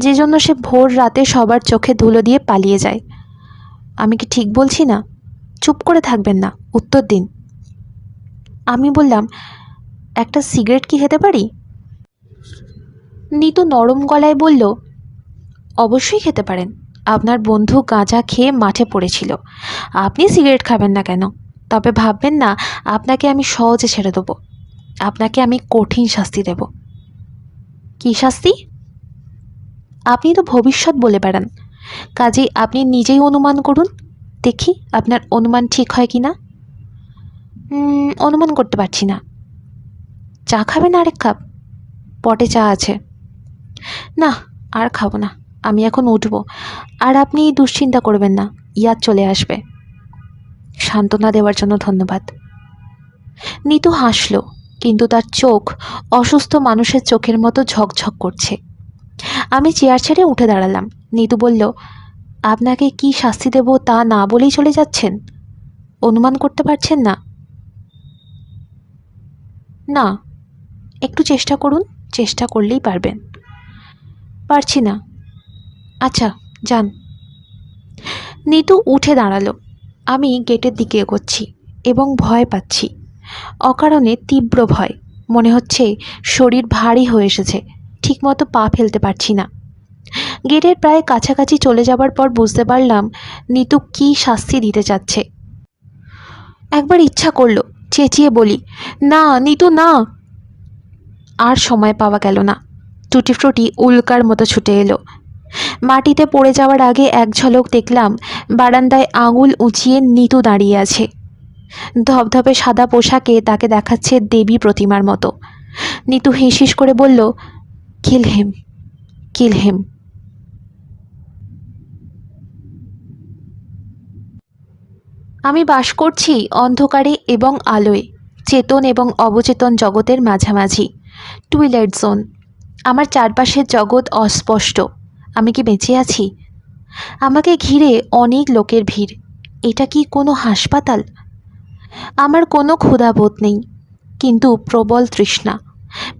যে জন্য সে ভোর রাতে সবার চোখে ধুলো দিয়ে পালিয়ে যায়। আমি কি ঠিক বলছি না? চুপ করে থাকবেন না, উত্তর দিন। আমি বললাম, একটা সিগারেট কি খেতে পারি? নিতু নরম গলায় বলল, অবশ্যই খেতে পারেন। আপনার বন্ধু গাঁজা খেয়ে মাঠে পড়েছিল, আপনি সিগারেট খাবেন না কেন? তবে ভাববেন না আপনাকে আমি সহজে ছেড়ে দেবো। আপনাকে আমি কঠিন শাস্তি দেব। কী শাস্তি? আপনি তো ভবিষ্যৎ বলে বেড়ান, কাজেই আপনি নিজেই অনুমান করুন, দেখি আপনার অনুমান ঠিক হয় কি না। অনুমান করতে পারছি না। চা খাবেন আরেক কাপ? পটে চা আছে। না, আর খাবো না, আমি এখন উঠব। আর আপনি দুশ্চিন্তা করবেন না, ইয়াদ চলে আসবে। সান্ত্বনা দেওয়ার জন্য ধন্যবাদ। নিতু হাসল, কিন্তু তার চোখ অসুস্থ মানুষের চোখের মতো ঝকঝক করছে। আমি চেয়ার ছেড়ে উঠে দাঁড়ালাম। নিতু বলল, আপনাকে কি শাস্তি দেব তা না বলেই চলে যাচ্ছেন? অনুমান করতে পারছেন না? না, একটু চেষ্টা করুন, চেষ্টা করলেই পারবেন। পারছি না। আচ্ছা, যান। নিতু উঠে দাঁড়ালো। আমি গেটের দিকে এগোচ্ছি এবং ভয় পাচ্ছি, অকারণে তীব্র ভয়। মনে হচ্ছে শরীর ভারী হয়ে এসেছে, ঠিকমতো পা ফেলতে পারছি না। গেটের প্রায় কাছাকাছি চলে যাবার পর বুঝতে পারলাম নিতু কী শাস্তি দিতে চাচ্ছে। একবার ইচ্ছা করলো চেঁচিয়ে বলি, না নিতু না। আর সময় পাওয়া গেল না। টুটি ফ্রুটি উল্কার মতো ছুটে এলো। মাটিতে পড়ে যাওয়ার আগে এক ঝলক দেখলাম বারান্দায় আঙুল উঁচিয়ে নিতু দাঁড়িয়ে আছে। ধবধবে সাদা পোশাকে তাকে দেখাচ্ছে দেবী প্রতিমার মতো। নিতু হিসহিস করে বলল, কিল হিম, কিল হিম। আমি বাস করছি অন্ধকারে এবং আলোয়, চেতন এবং অবচেতন জগতের মাঝামাঝি, টুইলাইট জোন। আমার চারপাশের জগৎ অস্পষ্ট। আমি কি বেঁচে আছি? আমাকে ঘিরে অনেক লোকের ভিড়। এটা কি কোনো হাসপাতাল? আমার কোনো ক্ষুধাবোধ নেই, কিন্তু প্রবল তৃষ্ণা।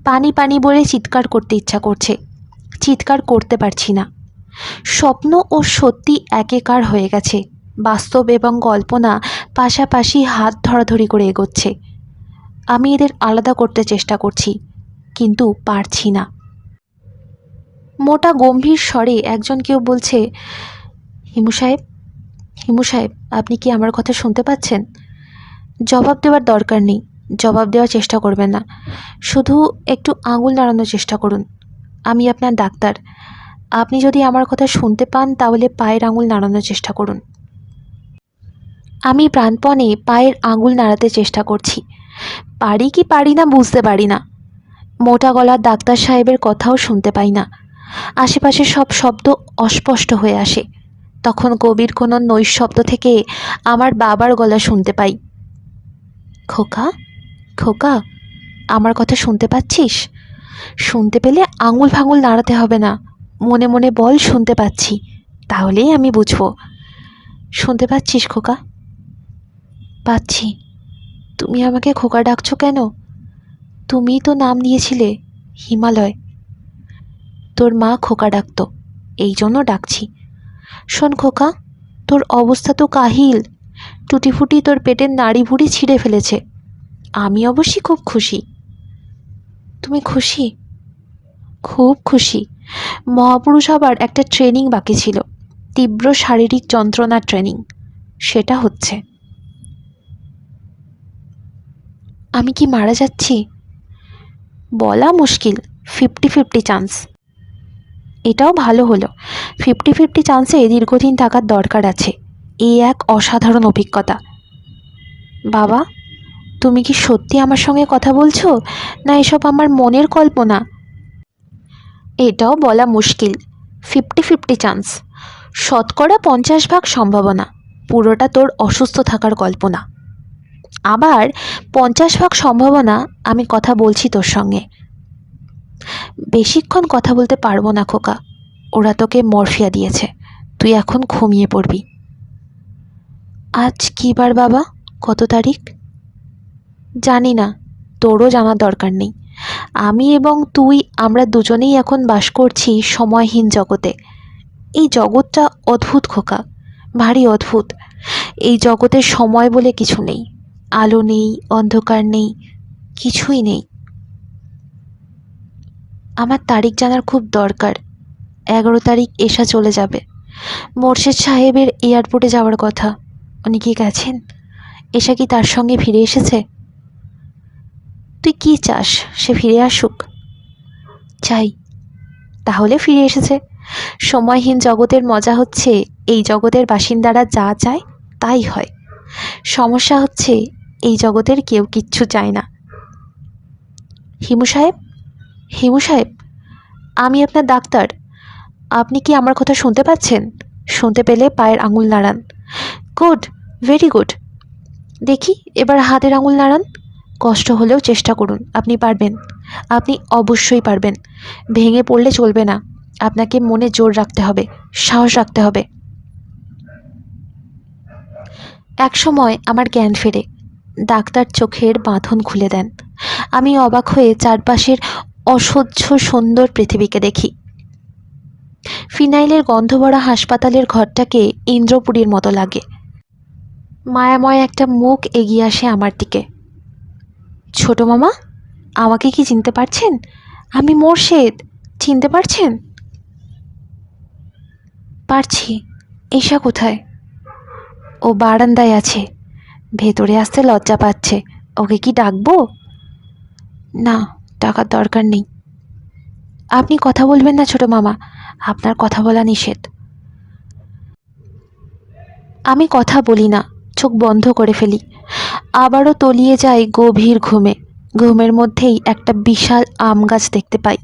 পানি পানি বলে চিৎকার করতে ইচ্ছা করছে, চিৎকার করতে পারছি না। স্বপ্ন ও সত্যি একাকার হয়ে গেছে। বাস্তব এবং কল্পনা পাশাপাশি হাত ধরাধরি করে এগোচ্ছে। আমি এদের আলাদা করতে চেষ্টা করছি, কিন্তু পারছি না। মোটা গম্ভীর স্বরে একজন কেউ বলছে, হিমু সাহেব, হিমু সাহেব, আপনি কি আমার কথা শুনতে পাচ্ছেন? জবাব দেওয়ার দরকার নেই, জবাব দেওয়ার চেষ্টা করবেন না, শুধু একটু আঙুল নাড়ানোর চেষ্টা করুন। আমি আপনার ডাক্তার। আপনি যদি আমার কথা শুনতে পান তাহলে পায়ের আঙুল নাড়ানোর চেষ্টা করুন। আমি প্রাণপণে পায়ের আঙুল নাড়াতে চেষ্টা করছি, পারি কি পারি না বুঝতে পারি না। মোটা গলার ডাক্তার সাহেবের কথাও শুনতে পাই না। আশেপাশে সব শব্দ অস্পষ্ট হয়ে আসে। তখন গভীর কোনো নৈশব্দ থেকে আমার বাবার গলা শুনতে পাই, খোকা, খোকা, আমার কথা শুনতে পাচ্ছিস? শুনতে পেলে আঙুল ফাঙুল নাড়াতে হবে না, মনে মনে বল শুনতে পাচ্ছি, তাহলেই আমি বুঝব। শুনতে পাচ্ছিস খোকা? পাচ্ছি। তুমি আমাকে খোকা ডাকছো কেন? তুমিই তো নাম দিয়েছিলে, হিমালয়। তোর মা খোকা ডাকতো, এই জন্য ডাকছি। শোন খোকা, তোর অবস্থা তো কাহিল। টুটিফুটি তোর পেটের নাড়ি ভুড়ি ছিঁড়ে ফেলেছে। আমি অবশ্যই খুব খুশি। তুমি খুশি? খুব খুশি। মহাপুরুষ হবার একটা ট্রেনিং বাকি ছিল, তীব্র শারীরিক যন্ত্রণার ট্রেনিং, সেটা হচ্ছে। আমি কি মারা যাচ্ছি? বলা মুশকিল, 50-50 চান্স। এটাও ভালো হলো, 50-50 চান্সে দীর্ঘদিন থাকার দরকার আছে। এই এক অসাধারণ অভিজ্ঞতা। বাবা, তুমি কি সত্যি আমার সঙ্গে কথা বলছো, না এসব আমার মনের কল্পনা? এটাও বলা মুশকিল, 50-50 চান্স। 50% সম্ভাবনা পুরোটা তোর অসুস্থ থাকার কল্পনা। আবার 50% সম্ভাবনা আমি কথা বলছি তোর সঙ্গে। বেশিক্ষণ কথা বলতে পারবো না খোকা, ওরা তোকে মরফিয়া দিয়েছে, তুই এখন ঘুমিয়ে পড়বি। আজ কী বার বাবা, কত তারিখ? জানি না, তোরও জানার দরকার নেই। আমি এবং তুই আমরা দুজনেই এখন বাস করছি সময়হীন জগতে। এই জগৎটা অদ্ভুত খোকা, ভারী অদ্ভুত। এই জগতে সময় বলে কিছু নেই, আলো নেই, অন্ধকার নেই, কিছুই নেই। আমার তারিখ জানার খুব দরকার। 11 তারিখ এশা চলে যাবে। মোর্শেদ সাহেবের এয়ারপোর্টে যাওয়ার কথা। উনি কি গেছেন? এশা কি তার সঙ্গে ফিরে এসেছে? তুই কি চাস সে ফিরে আসুক? চাই। তাহলে ফিরে এসেছে। সময়হীন জগতের মজা হচ্ছে এই জগতের বাসিন্দারা যা চায় তাই হয়। সমস্যা হচ্ছে এই জগতের কেউ কিচ্ছু চায় না। হিমু সাহেব, হিমু সাহেব, আমি আপনার ডাক্তার। আপনি কি আমার কথা শুনতে পাচ্ছেন? শুনতে পেলে পায়ের আঙুল নাড়ান। Good, very good. দেখি এবার হাতের আঙুল নাড়ান। কষ্ট হলেও চেষ্টা করুন, আপনি পারবেন। আপনি অবশ্যই পারবেন। ভেঙে পড়লে চলবে না। আপনাকে মনে জোর রাখতে হবে, সাহস রাখতে হবে। এক সময় আমার জ্ঞান ফেরে। ডাক্তার চোখের বাঁধন খুলে দেন। আমি অবাক হয়ে চারপাশের অসহ্য সুন্দর পৃথিবীকে দেখি। ফিনাইলের গন্ধ ভরা হাসপাতালের ঘরটাকে ইন্দ্রপুরীর মতো লাগে। মায়াময় একটা মুখ এগিয়ে আসে আমার দিকে। ছোট মামা, আমাকে কি চিনতে পারছেন? আমি মোর্শেদ, চিনতে পারছেন? পারছি। এশা কোথায়? ও বারান্দায় আছে। ভেতরে আসতে লজ্জা পাচ্ছে। ওকে কি ডাকবো? না, টাকার দরকার নেই। আপনি কথা বলবেন না ছোট মামা, আপনার কথা বলা নিষেধ। আমি কথা বলি না, চোখ বন্ধ করে ফেলি। আবারও তলিয়ে যাই গভীর ঘুমে। ঘুমের মধ্যেই একটা বিশাল আম গাছ দেখতে পাই।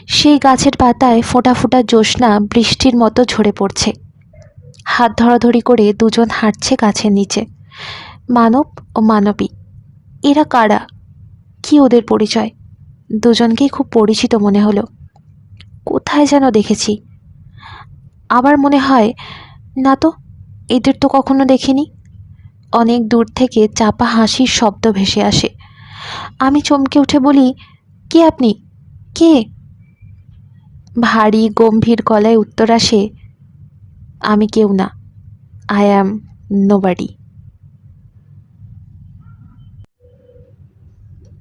সেই গাছের পাতায় ফোঁটা ফোঁটা জ্যোৎস্না বৃষ্টির মতো ঝরে পড়ছে। হাত ধরাধরি করে দুজন হাঁটছে গাছের নিচে। মানব ও মানবী। এরা কারা? কি ওদের পরিচয়? দুজনকেই খুব পরিচিত মনে হলো। কোথায় যেন দেখেছি। আবার মনে হয় না তো, এদের তো কখনো দেখিনি। অনেক দূর থেকে চাপা হাসির শব্দ ভেসে আসে। আমি চমকে উঠে বলি, কে আপনি? কে? ভারী গম্ভীর গলায় উত্তর আসে, আমি কেউ না, আই অ্যাম নোবডি।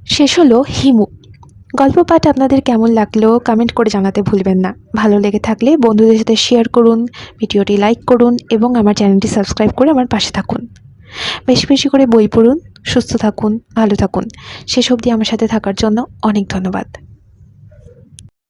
শেষ হলো হিমু। গল্প পাঠ আপনাদের কেমন লাগলো কমেন্ট করে জানাতে ভুলবেন না। ভালো লেগে থাকলে বন্ধুদের সাথে শেয়ার করুন, ভিডিওটি লাইক করুন এবং আমার চ্যানেলটি সাবস্ক্রাইব করে আমার পাশে থাকুন। বেশি বেশি করে বই পড়ুন, সুস্থ থাকুন, ভালো থাকুন। শেষ অবধি আমার সাথে থাকার জন্য অনেক ধন্যবাদ।